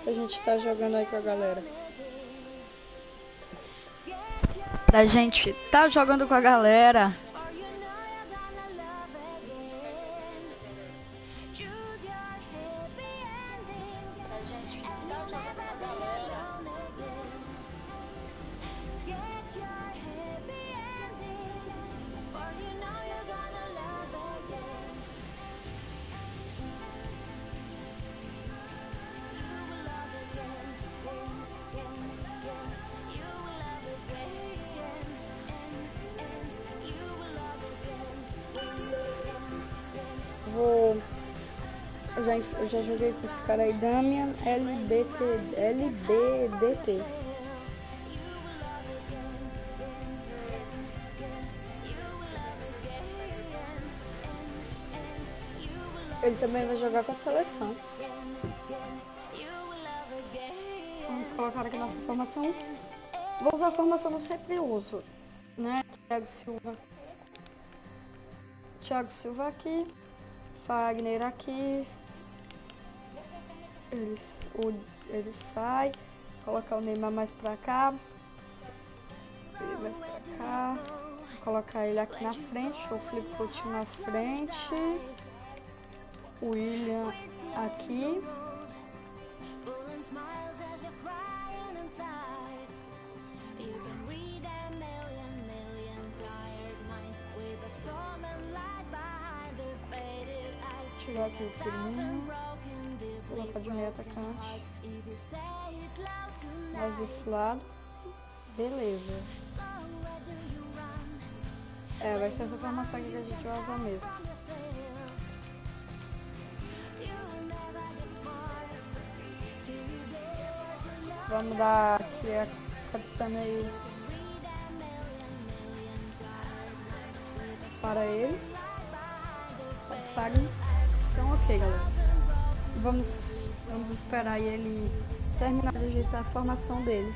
A gente tá jogando aí com a galera. A gente tá jogando com a galera. Eu já joguei com esse cara aí, Damian LBDT. Ele também vai jogar com a seleção. Vamos colocar aqui nossa formação. Vou usar a formação que eu sempre uso, né? Thiago Silva aqui. Fagner aqui. Ele sai. Colocar o Neymar mais pra cá. Ele mais pra cá. Vou colocar ele aqui na frente. O Felipe Coutinho na frente. O William aqui. Tirar aqui o Firmino. Colocar de meio atacante. Mais desse lado. Beleza. Vai ser essa formação aqui que a gente vai usar mesmo. Vamos dar aqui a capitania para ele. Fagner. Então, ok, galera. Vamos esperar ele terminar de ajeitar a formação dele.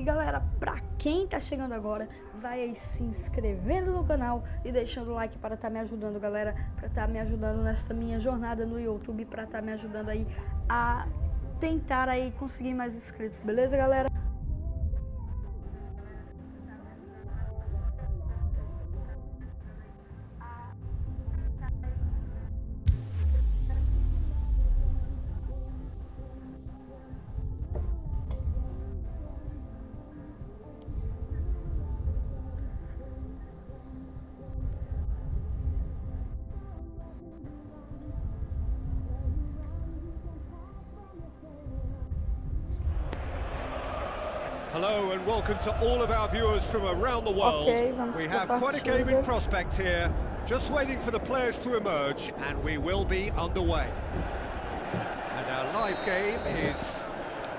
galera, pra quem tá chegando agora, vai aí se inscrevendo no canal e deixando o like para estar me ajudando, galera, para estar me ajudando nessa minha jornada no YouTube, para estar me ajudando aí a tentar aí conseguir mais inscritos, beleza, galera? Hello and welcome to all of our viewers from around the world. We have quite a game in prospect here, just waiting for the players to emerge, and we will be underway. And our live game is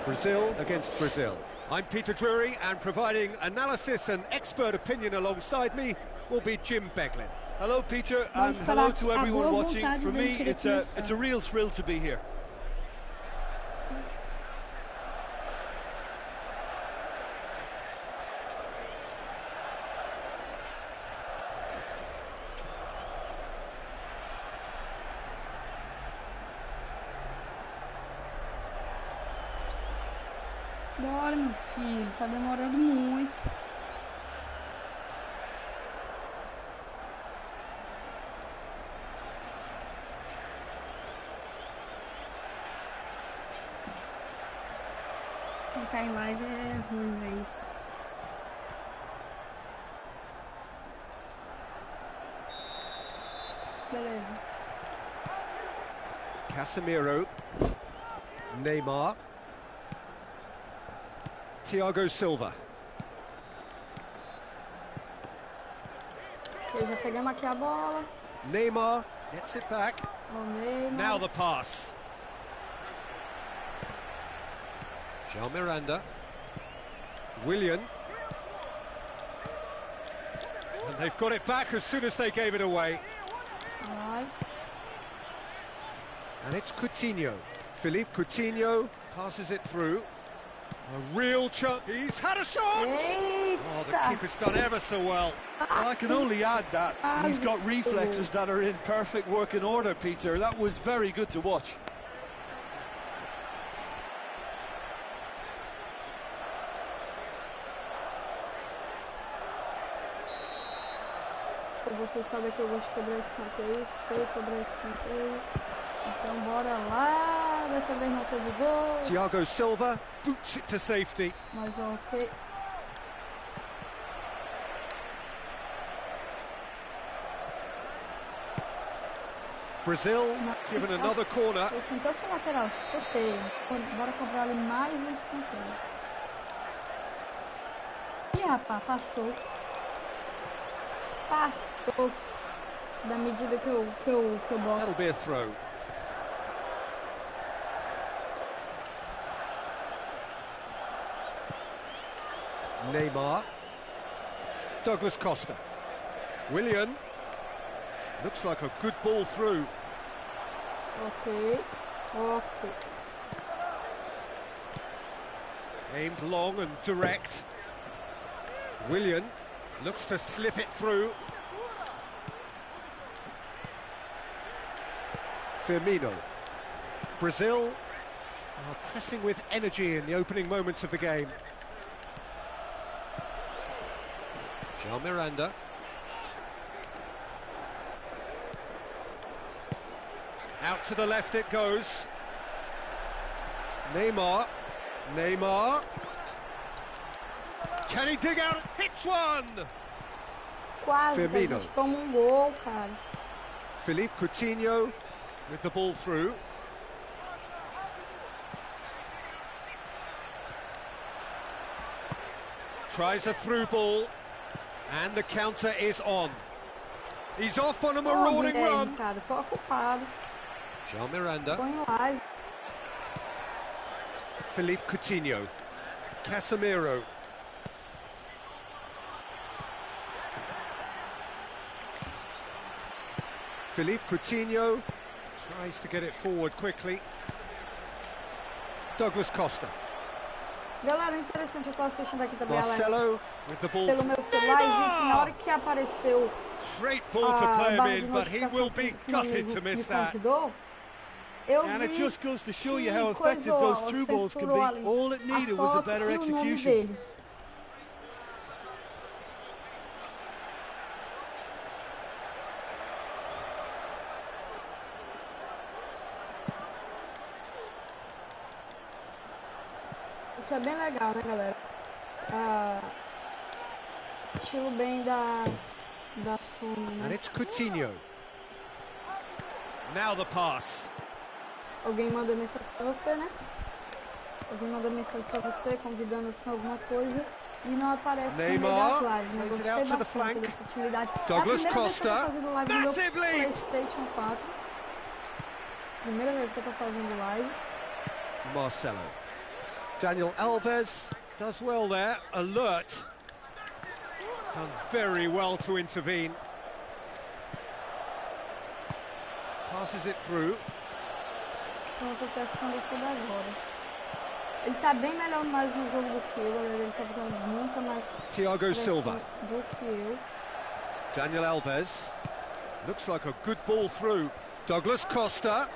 Brazil against Brazil. I'm Peter Drury, and providing analysis and expert opinion alongside me will be Jim Beglin. Hello, Peter, and hello to everyone watching. For me, it's a real thrill to be here. Bora, meu filho, tá demorando muito. Quem tá em live é ruim, é isso. Beleza. Casemiro, Neymar, Thiago Silva. Ok, já pegamos aqui a bola. Neymar gets it back. O Neymar. Now the pass. Jean Miranda. Willian. And they've got it back as soon as they gave it away. Vai. And it's Coutinho. Philippe Coutinho passes it through. A real chance. He's had a shot! Eita. Oh, the keeper's done ever so well. I can only add that he's got reflexes that are in perfect working order, Peter. That was very good to watch. Você sabe que eu gosto de cobrar escanteio, sei cobrar escanteio. Então bora lá, dessa vez não teve gol. Thiago Silva boots it to safety. Mas ok. Brazil given another corner. O escanteio foi lateral, escanteio. Bora cobrar ali mais um escanteio. Ih, rapaz, passou. Passou da medida que eu boto. That'll be a throw. Neymar. Douglas Costa. Willian. Looks like a good ball through. Ok. Ok. Aimed long and direct. Willian looks to slip it through. Firmino. Brazil are pressing with energy in the opening moments of the game. Jean Miranda. Out to the left it goes. Neymar. Neymar. Can he dig out? Hits one! Quase Firmino. que a gente toma gol, cara. Philippe Coutinho with the ball through. Tries a through ball, and the counter is on. He's off on a marauding run. Cara, tô ocupado. Jean Miranda. Tô em live. Philippe Coutinho. Casemiro. Philippe Coutinho tries to get it forward quickly. Douglas Costa. Galera, interessante, eu tô assistindo aqui também a live Marcelo with the ball. pelo meu celular e vi que na hora que apareceu Great ball to a play him barra de in, but he notificação will be que gutted to me miss that. convidou, eu And vi it just goes to show you que how effective coisou, those through balls can censurou be. ali All it a needed was a foto better e o nome execution. dele. Isso é bem legal, né, galera? Estilo bem da Sony, And né? it's Coutinho. Now the pass. Alguém manda mensagem pra você, né? Alguém manda mensagem pra você, convidando assim alguma coisa e não aparece no meio Neymar das lives, né? plays it Gostei out to the bastante flank. dessa utilidade. Douglas É a primeira vez que eu tô Costa. fazendo live no meu Massive lead. PlayStation 4. Primeira vez que eu tô fazendo live. Marcelo. Daniel Alves does well there. Alert. Done very well to intervene. Passes it through. Então eu tô testando tudo agora. Ele tá bem melhor mais no jogo do que eu, galera. Ele tá botando muito mais Thiago pressão Silva. do que eu. Daniel Alves. Looks like a good ball through. Douglas Costa.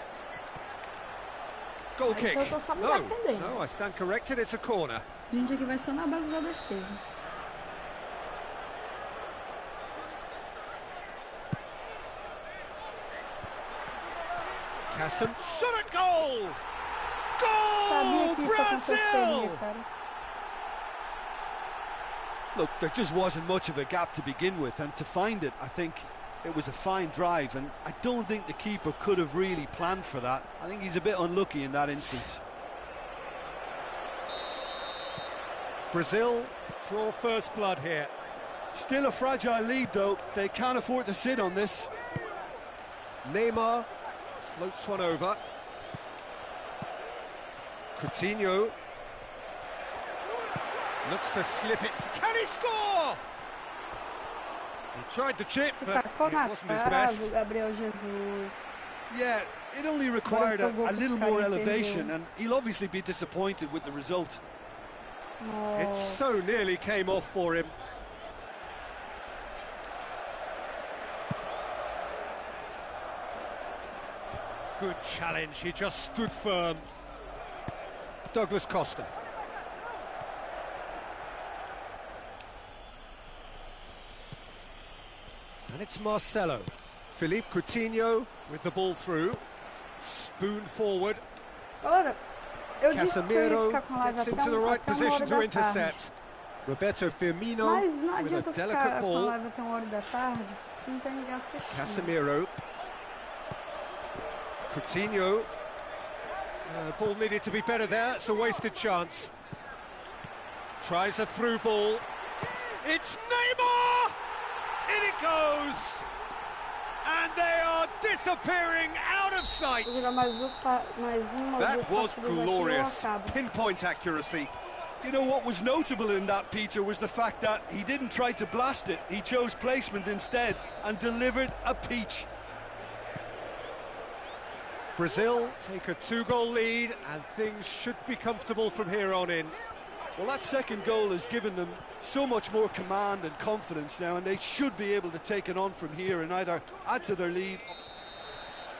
Goal kick. Eu tô só me No, defendendo. no, I stand corrected. It's a corner. A gente aqui vai só na base da defesa. Cassem. Shot at goal. Sabia Goal, que isso aconteceria, Brazil! cara. Look, there just wasn't much of a gap to begin with, and to find it, I think it was a fine drive, and I don't think the keeper could have really planned for that. I think he's a bit unlucky in that instance. Brazil draw first blood here. Still a fragile lead, though. They can't afford to sit on this. Neymar floats one over. Coutinho looks to slip it. Can he score? He tried the chip, Se but tacou it na wasn't his trave, best. Gabriel Jesus. Yeah, it only required a little more Agora eu tô elevation, perdendo. and he'll obviously be disappointed with the result. It No. so nearly came off for him. Good challenge, he just stood firm. Douglas Costa. And it's Marcelo. Philippe Coutinho with the ball through. Spoon forward. Galera, eu disse que eu ia Casemiro ficar com live gets até, into the right até uma position hora to da tarde. intercept. Roberto Firmino Mas não with a adianta eu delicate ficar com a ball. live até uma hora da tarde se não tem ninguém assistindo. Casemiro. Coutinho. Ball needed to be better there. It's a wasted chance. Tries a through ball. It's Neymar! In it goes! And they are disappearing out of sight. Vou jogar mais uma ou That duas was partidas aqui e eu glorious. acabo. Pinpoint accuracy. You know, what was notable in that, Peter, was the fact that he didn't try to blast it. He chose placement instead and delivered a peach. Brazil take a 2-goal lead and things should be comfortable from here on in. Well, that second goal has given them so much more command and confidence now, and they should be able to take it on from here and either add to their lead.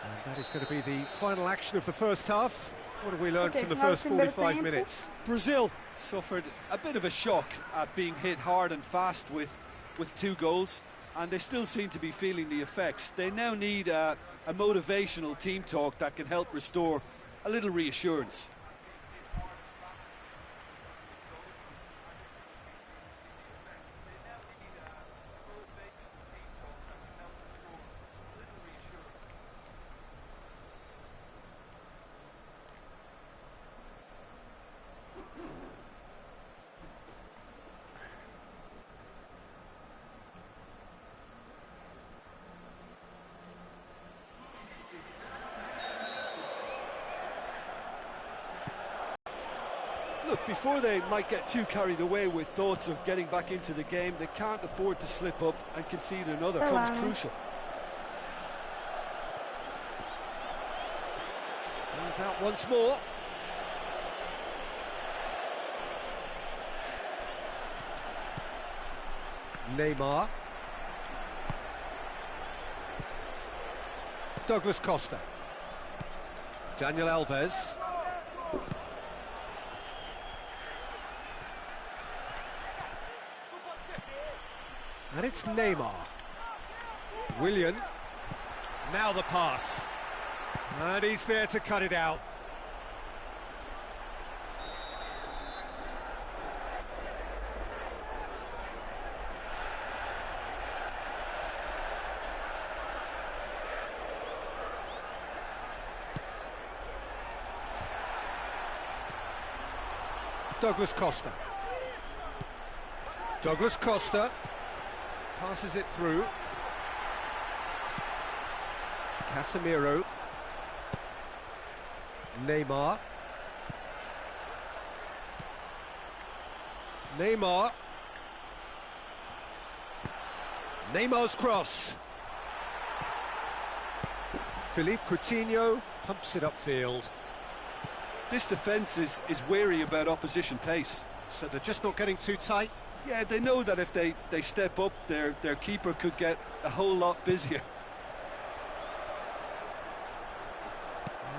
And that is going to be the final action of the first half. What have we learned Okay, from the final first primeiro 45 tempo. minutes? Brazil suffered a bit of a shock at being hit hard and fast with 2 goals, and they still seem to be feeling the effects. They now need a motivational team talk that can help restore a little reassurance. Look, before they might get too carried away with thoughts of getting back into the game, they can't afford to slip up and concede another. Comes crucial. Comes out once more. Neymar. Douglas Costa. Daniel Alves. And it's Neymar. Willian. Now the pass. And he's there to cut it out. Douglas Costa. Douglas Costa passes it through. Casemiro. Neymar. Neymar. Neymar's cross. Philippe Coutinho pumps it upfield. This defence is wary about opposition pace. So they're just not getting too tight? Yeah, they know that if they step up, their keeper could get a whole lot busier.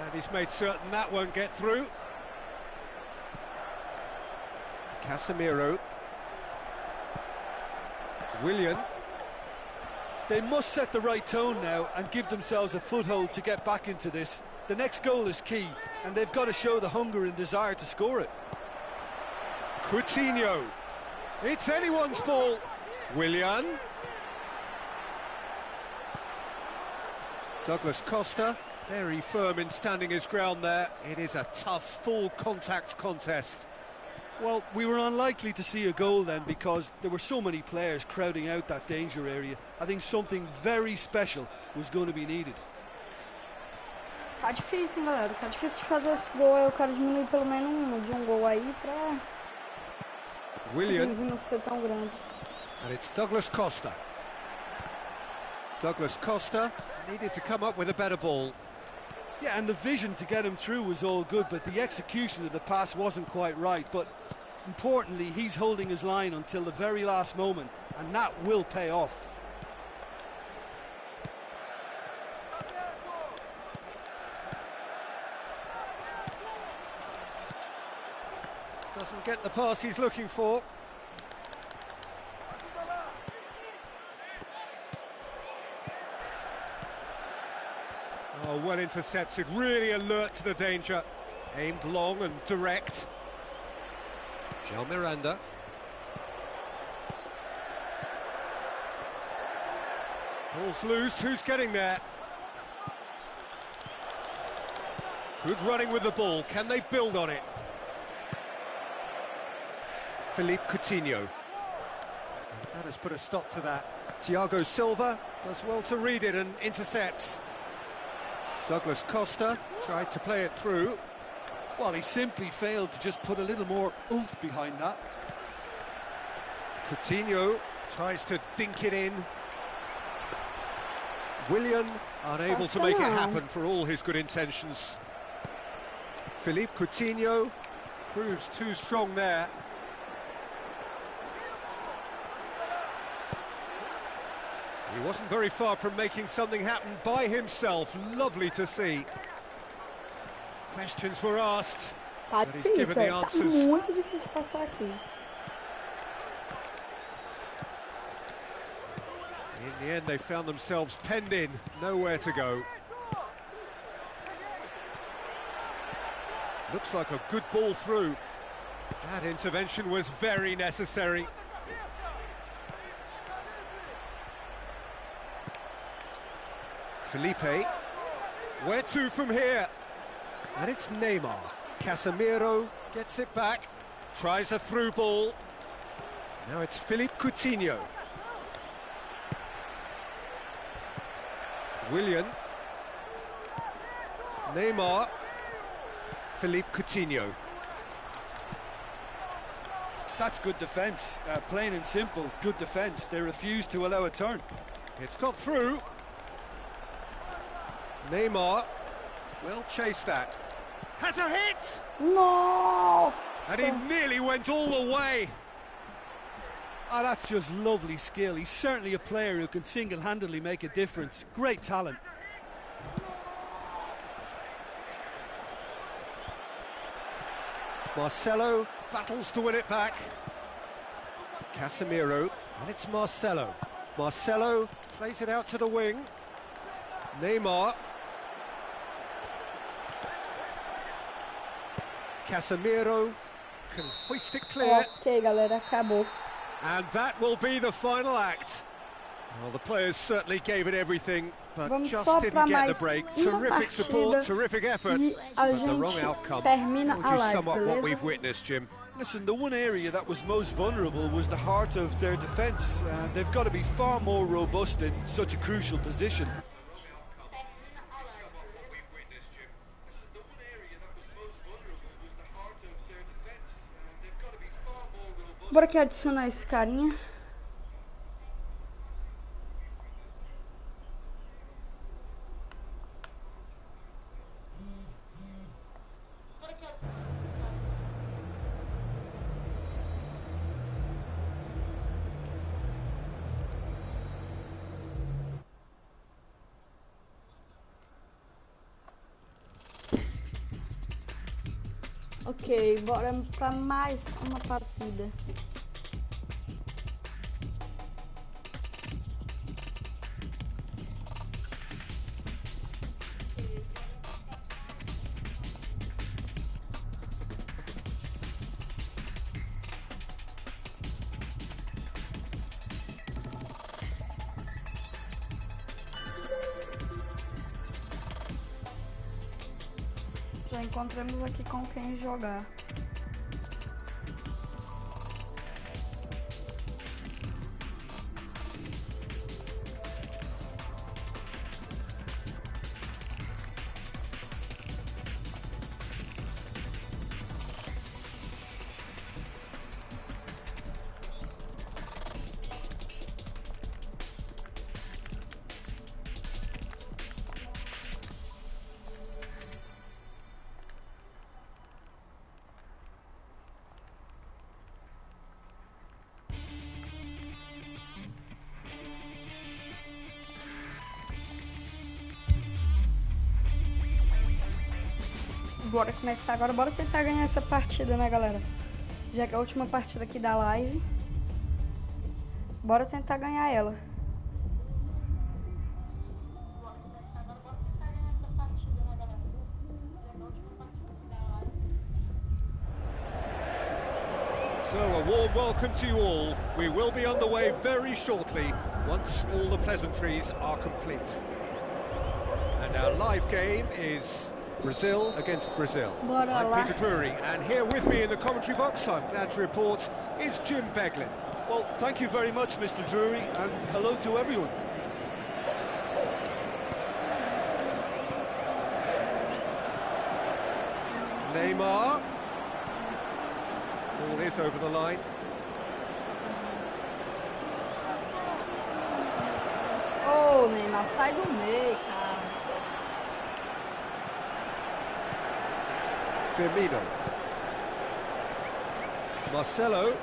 And he's made certain that won't get through. Casemiro. Willian. They must set the right tone now and give themselves a foothold to get back into this. The next goal is key, and they've got to show the hunger and desire to score it. Coutinho. It's anyone's ball. Willian. Douglas Costa, very firm in standing his ground there. It is a tough, full contact contest. Well, we were unlikely to see a goal then because there were so many players crowding out that danger area. I think something very special was going to be needed. Tá difícil, hein, galera? Tá difícil de fazer esse gol. Eu quero diminuir pelo menos de um gol aí pra Willian. não ser tão grande. And it's Douglas Costa. Douglas Costa needed to come up with a better ball. Yeah, and the vision to get him through was all good, but the execution of the pass wasn't quite right. But importantly, he's holding his line until the very last moment, and that will pay off. Doesn't get the pass he's looking for. Oh, well intercepted, really alert to the danger. Aimed long and direct. Jean Miranda. Ball's loose, who's getting there? Good running with the ball, can they build on it? Philippe Coutinho. That has put a stop to that. Thiago Silva does well to read it and intercepts. Douglas Costa tried to play it through. Well, he simply failed to just put a little more oomph behind that. Coutinho tries to dink it in. Willian unable to make it happen for all his good intentions. Philippe Coutinho proves too strong there. He wasn't very far from making something happen by himself. Lovely to see. Questions were asked, Tá but he's given the difícil, answers. tá muito difícil passar aqui. In the end, they found themselves penned in, nowhere to go. Looks like a good ball through. That intervention was very necessary. Felipe, where to from here? And it's Neymar. Casemiro gets it back, tries a through ball. Now it's Philippe Coutinho. Willian. Neymar. Philippe Coutinho. That's good defence, plain and simple, good defence. They refused to allow a turn. It's got through. Neymar will chase that. Has a hit! Nossa! And he nearly went all the way. Oh, that's just lovely skill. He's certainly a player who can single-handedly make a difference. Great talent. Marcelo battles to win it back. Casemiro, and it's Marcelo. Marcelo plays it out to the wing. Neymar. Casemiro can hoist it clear. Ok, galera, acabou. And that will be the final act. Well, the players certainly gave it everything, but Vamos just só didn't pra get the mais break. uma Terrific support, partida terrific effort, e a but the wrong gente outcome. termina Would a you live, sum up what beleza? we've witnessed, Jim? Listen, the one area that was most vulnerable was the heart of their defence. They've got to be far more robust in such a crucial position. Bora aqui adicionar esse carinha. Ok, bora pra mais uma partida. Já encontramos aqui com quem jogar. Bora começar agora, bora tentar ganhar essa partida, né, galera? Já que é a última partida aqui da live. Bora tentar ganhar ela. So, a warm welcome to you all. We will be underway very shortly, once all the pleasantries are complete. And our live game is Brazil against Brazil. Bora I'm lá. Peter Drury, and here with me in the commentary box, I'm glad to report, is Jim Beglin. Well, thank you very much, Mr. Drury, and hello to everyone. Neymar. Ball is over the line. Ô, Neymar, sai do meio, cara. Firmino. Marcelo.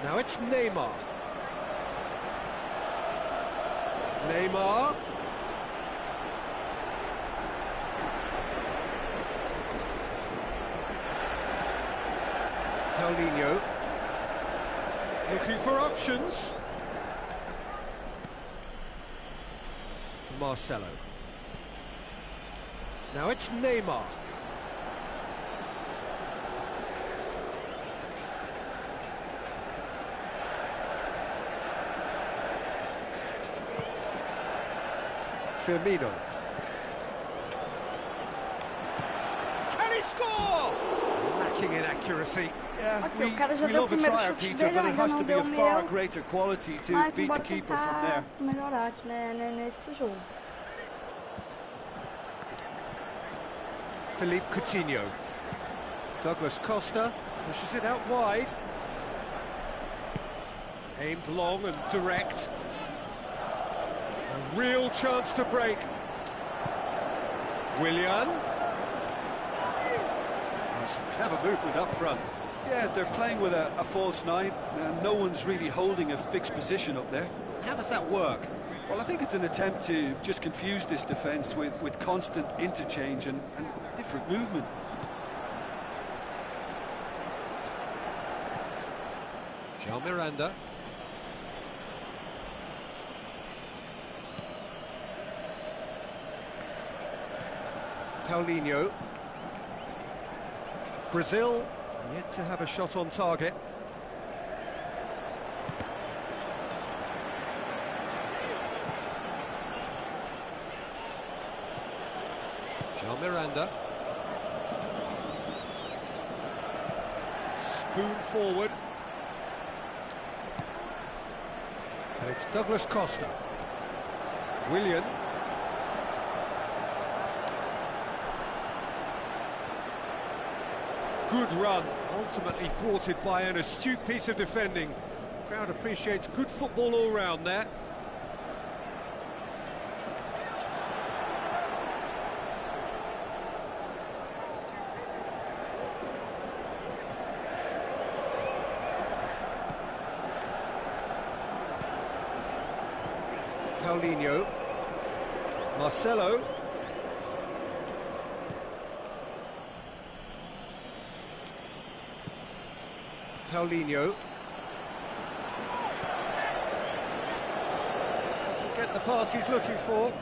Now it's Neymar. Neymar. Paulinho. Looking for options. Marcelo. Now it's Neymar. Firmino. Can he score? Lacking in accuracy. Yeah, Ok, o cara já we deu o love a primeiro tryout, chute Peter, dele, but it ainda has não to be deu a o far meu. greater quality to Mas beat the bora keeper from tentar there. melhorar aqui, nesse jogo. Philippe Coutinho. Douglas Costa pushes it out wide. Aimed long and direct. A real chance to break. Willian. Oh, some clever movement up front. Yeah, they're playing with a false nine, and no one's really holding a fixed position up there. How does that work? Well, I think it's an attempt to just confuse this defence with constant interchange and different movement. Jean Miranda. Paulinho. Brazil yet to have a shot on target. Jean Miranda. Spoon forward. And it's Douglas Costa. Willian. Good run, ultimately thwarted by an astute piece of defending. Crowd appreciates good football all round there. Paulinho. Marcelo. Paulinho. Doesn't get the pass he's looking for.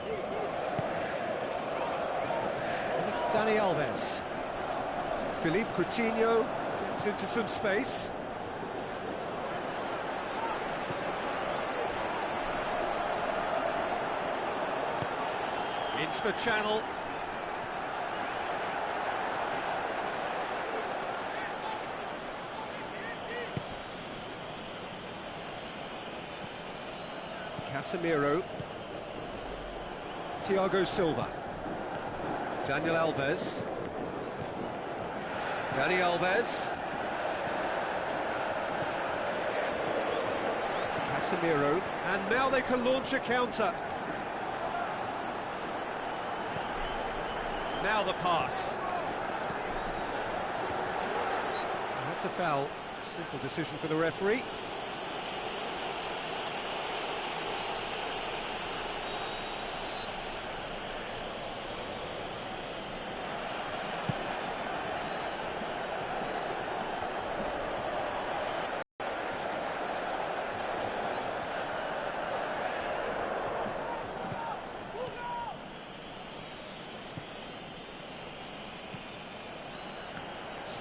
And it's Dani Alves. Philippe Coutinho gets into some space. Into the channel. Casemiro. Thiago Silva. Daniel Alves. Dani Alves. Casemiro. And now they can launch a counter. Now the pass. That's a foul. Simple decision for the referee.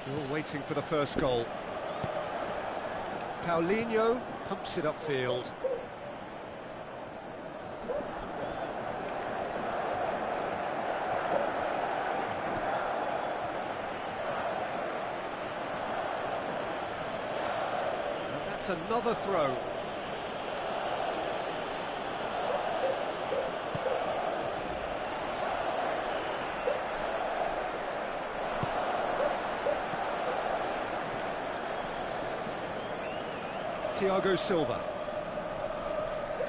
Still waiting for the first goal. Paulinho pumps it upfield. And that's another throw. Thiago Silva.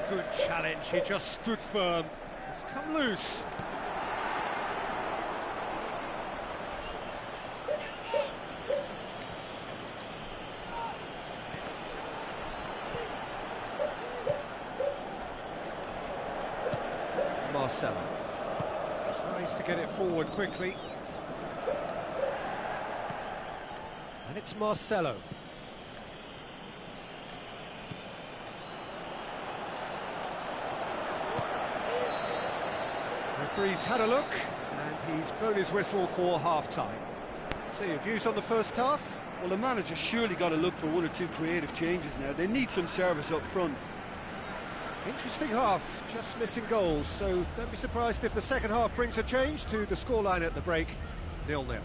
Good challenge, he just stood firm. It's come loose. Marcelo tries to get it forward quickly. And it's Marcelo. Referee's had a look, and he's blown his whistle for half-time. So your views on the first half? Well, the manager surely got to look for one or two creative changes now. They need some service up front. Interesting half, just missing goals, so don't be surprised if the second half brings a change to the scoreline at the break, 0-0.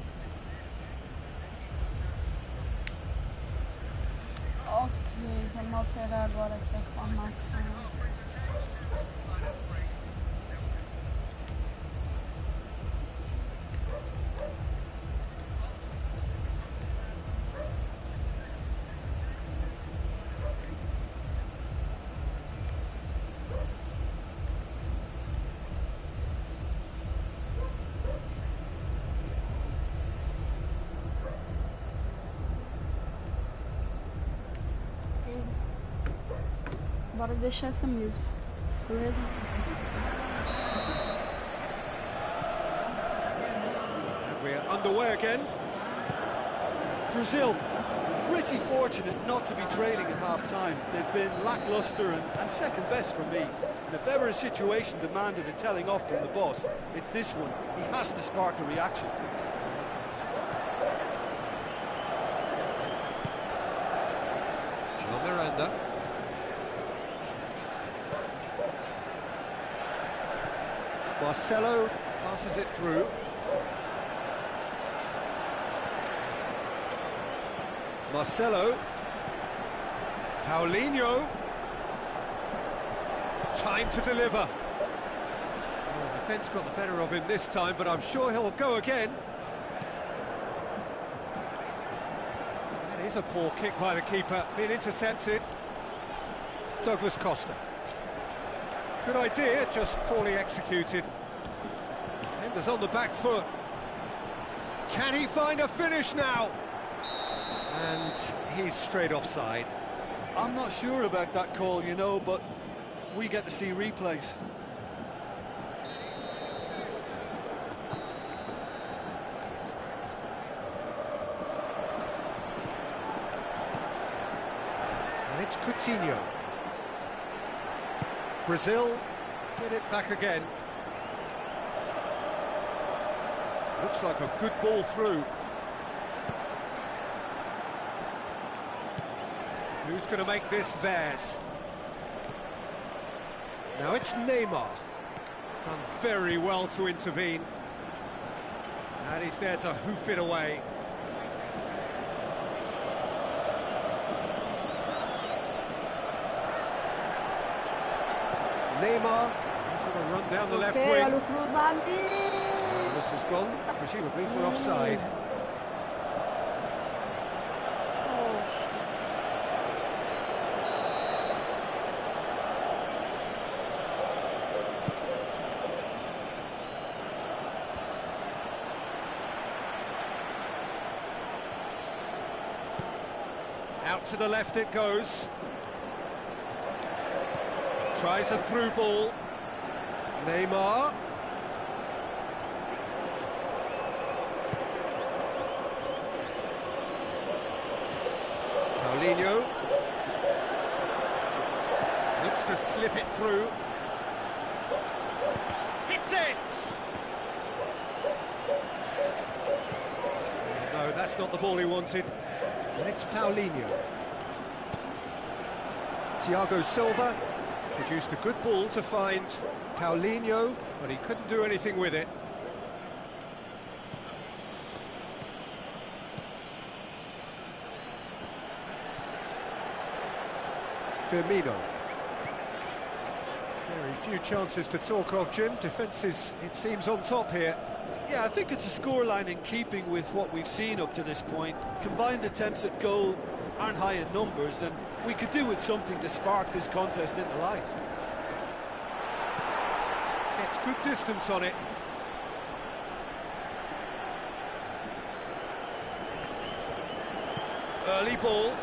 Ok, vamos alterar agora aqui a formação. bora deixar essa mesmo. Beleza? We're underway again. Brazil, pretty fortunate not to be trailing at half-time. They've been lacklustre and second best for me. And if ever a situation demanded a telling off from the boss, it's this one. He has to spark a reaction. John Miranda. Marcelo passes it through. Marcelo. Paulinho. Time to deliver. Oh, defence got the better of him this time, but I'm sure he'll go again. That is a poor kick by the keeper, being intercepted. Douglas Costa. Good idea, just poorly executed. Defenders on the back foot. Can he find a finish now? And he's straight offside. I'm not sure about that call, you know, but we get to see replays. And it's Coutinho. Brazil get it back again. Looks like a good ball through. Who's going to make this theirs? Now it's Neymar. Done very well to intervene. And he's there to hoof it away. Neymar, he's going to run down the left wing. This has gone, presumably for offside. Out to the left it goes. Tries a through ball. Neymar. Paulinho. Looks to slip it through. Hits it! No, that's not the ball he wanted. And it's Paulinho. Thiago Silva produced a good ball to find Paulinho, but he couldn't do anything with it. Firmino. Very few chances to talk of, Jim. Defence is, it seems, on top here. Yeah, I think it's a scoreline in keeping with what we've seen up to this point. Combined attempts at goal aren't high in numbers, and we could do with something to spark this contest into life. Gets good distance on it. Early ball.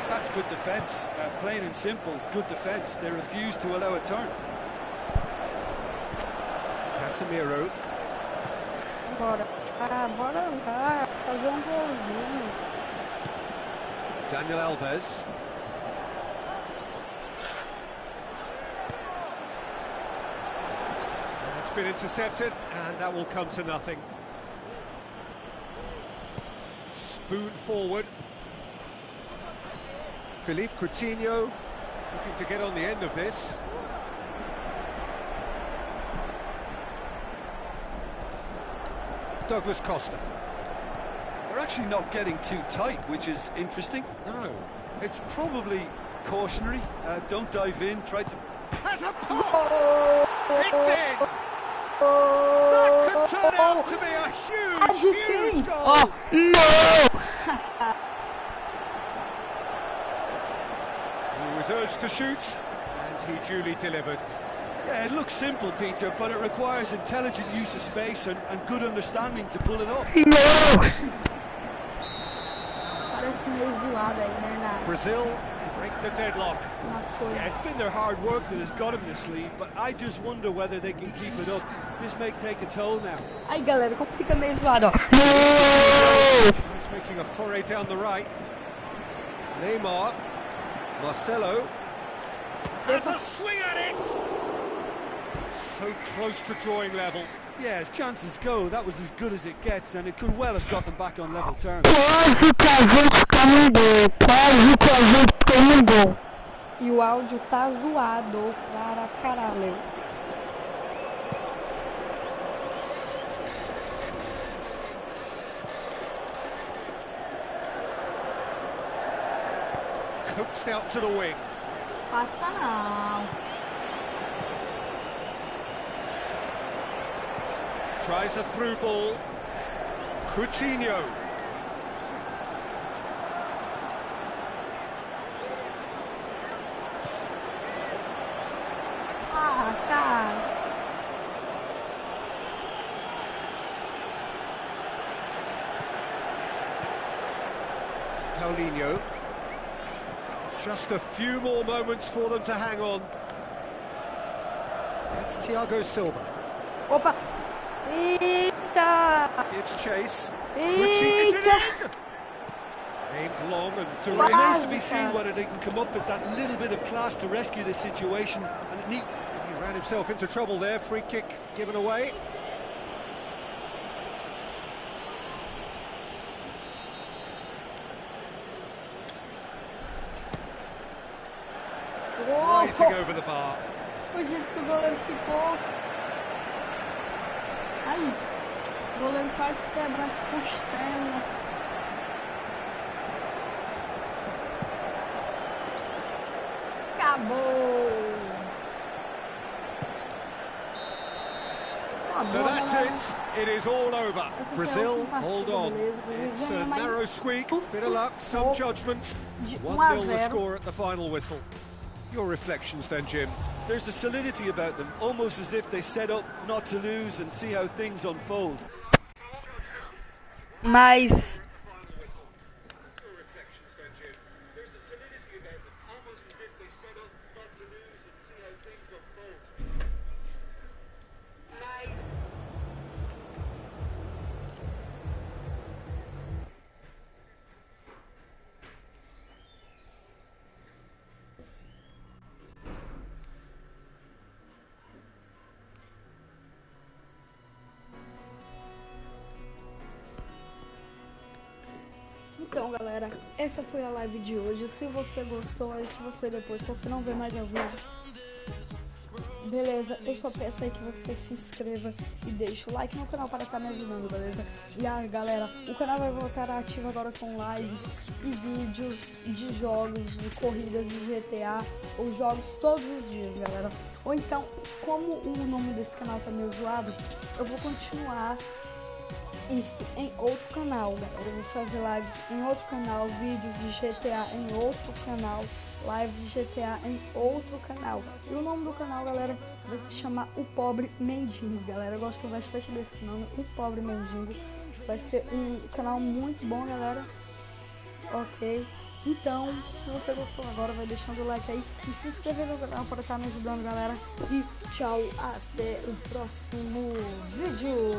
That's good defence, plain and simple, good defence. They refuse to allow a turn. Casemiro. Bora. Bora lá, fazer golzinho. Daniel Alves. It's been intercepted, and that will come to nothing. Spoon forward. Philippe Coutinho looking to get on the end of this. Douglas Costa. They're actually not getting too tight, which is interesting. No. It's probably cautionary. Don't dive in, try to... Has a pop! It's in! That could turn out to be a huge goal! Oh, no! He was urged to shoot, and he duly delivered. Yeah, it looks simple, Peter, but it requires intelligent use of space and good understanding to pull it off. No! parece meio zoado aí, né, Brazil break the deadlock. nas coisas. Yeah, it's been their hard work that has got them this lead, but I just wonder whether they can keep it up. This may take a toll now. Aí, galera, como fica meio zoado, ó. He's making a foray down the right. Neymar, Marcelo has a swing at it. So close to drawing level. Yeah, as chances go, that was as good as it gets, and it could well have got them back on level terms. Quase que a gente tá no gol. Quase que a gente tá no gol. E o áudio tá zoado para caralho. Coaxed out to the wing. Passa não. Tries a through ball. Coutinho. Ah, cara. Paulinho. Just a few more moments for them to hang on. It's Thiago Silva. Opa. Eita. Gives chase. Eita. Aimed long and It direct. remains to be seen whether they can come up with that little bit of class to rescue this situation. And He ran himself into trouble there. Free kick given away. Rising over the bar. O jeito que o goleiro ficou. Aí. O goleiro quase quebra as costelas. Acabou. So Acabou, that's galera. it. It is all over. Essa foi a Brazil, última hold partida, on. beleza? Brazil It's a ganha mais narrow squeak, um bit of luck, some sufoco judgment. de 1-0 the 1-0. score at the final whistle. Your reflections then, Jim? there's a solidity about them, almost as if they set up not to lose and see how things unfold. Mas Your reflections then, Jim? There's a solidity about them, almost as if they set up not to lose and see how things unfold. então, galera, essa foi a live de hoje. Se você gostou, aí se você depois, se você não vê mais ao vivo, beleza, eu só peço aí que você se inscreva e deixe o like no canal para estar me ajudando, beleza? E galera, o canal vai voltar ativo agora com lives e vídeos de jogos, de corridas de GTA, ou jogos todos os dias, galera. Ou então, como o nome desse canal tá meio zoado, eu vou continuar isso em outro canal, galera. Eu vou fazer lives em outro canal, vídeos de GTA em outro canal, lives de GTA em outro canal. E o nome do canal, galera, vai se chamar O Pobre Mendigo, galera. Eu gosto bastante desse nome, O Pobre Mendigo. Vai ser um canal muito bom, galera. Ok? Então, se você gostou agora, vai deixando o like aí e se inscrever no canal para estar me ajudando, galera. E tchau, até o próximo vídeo.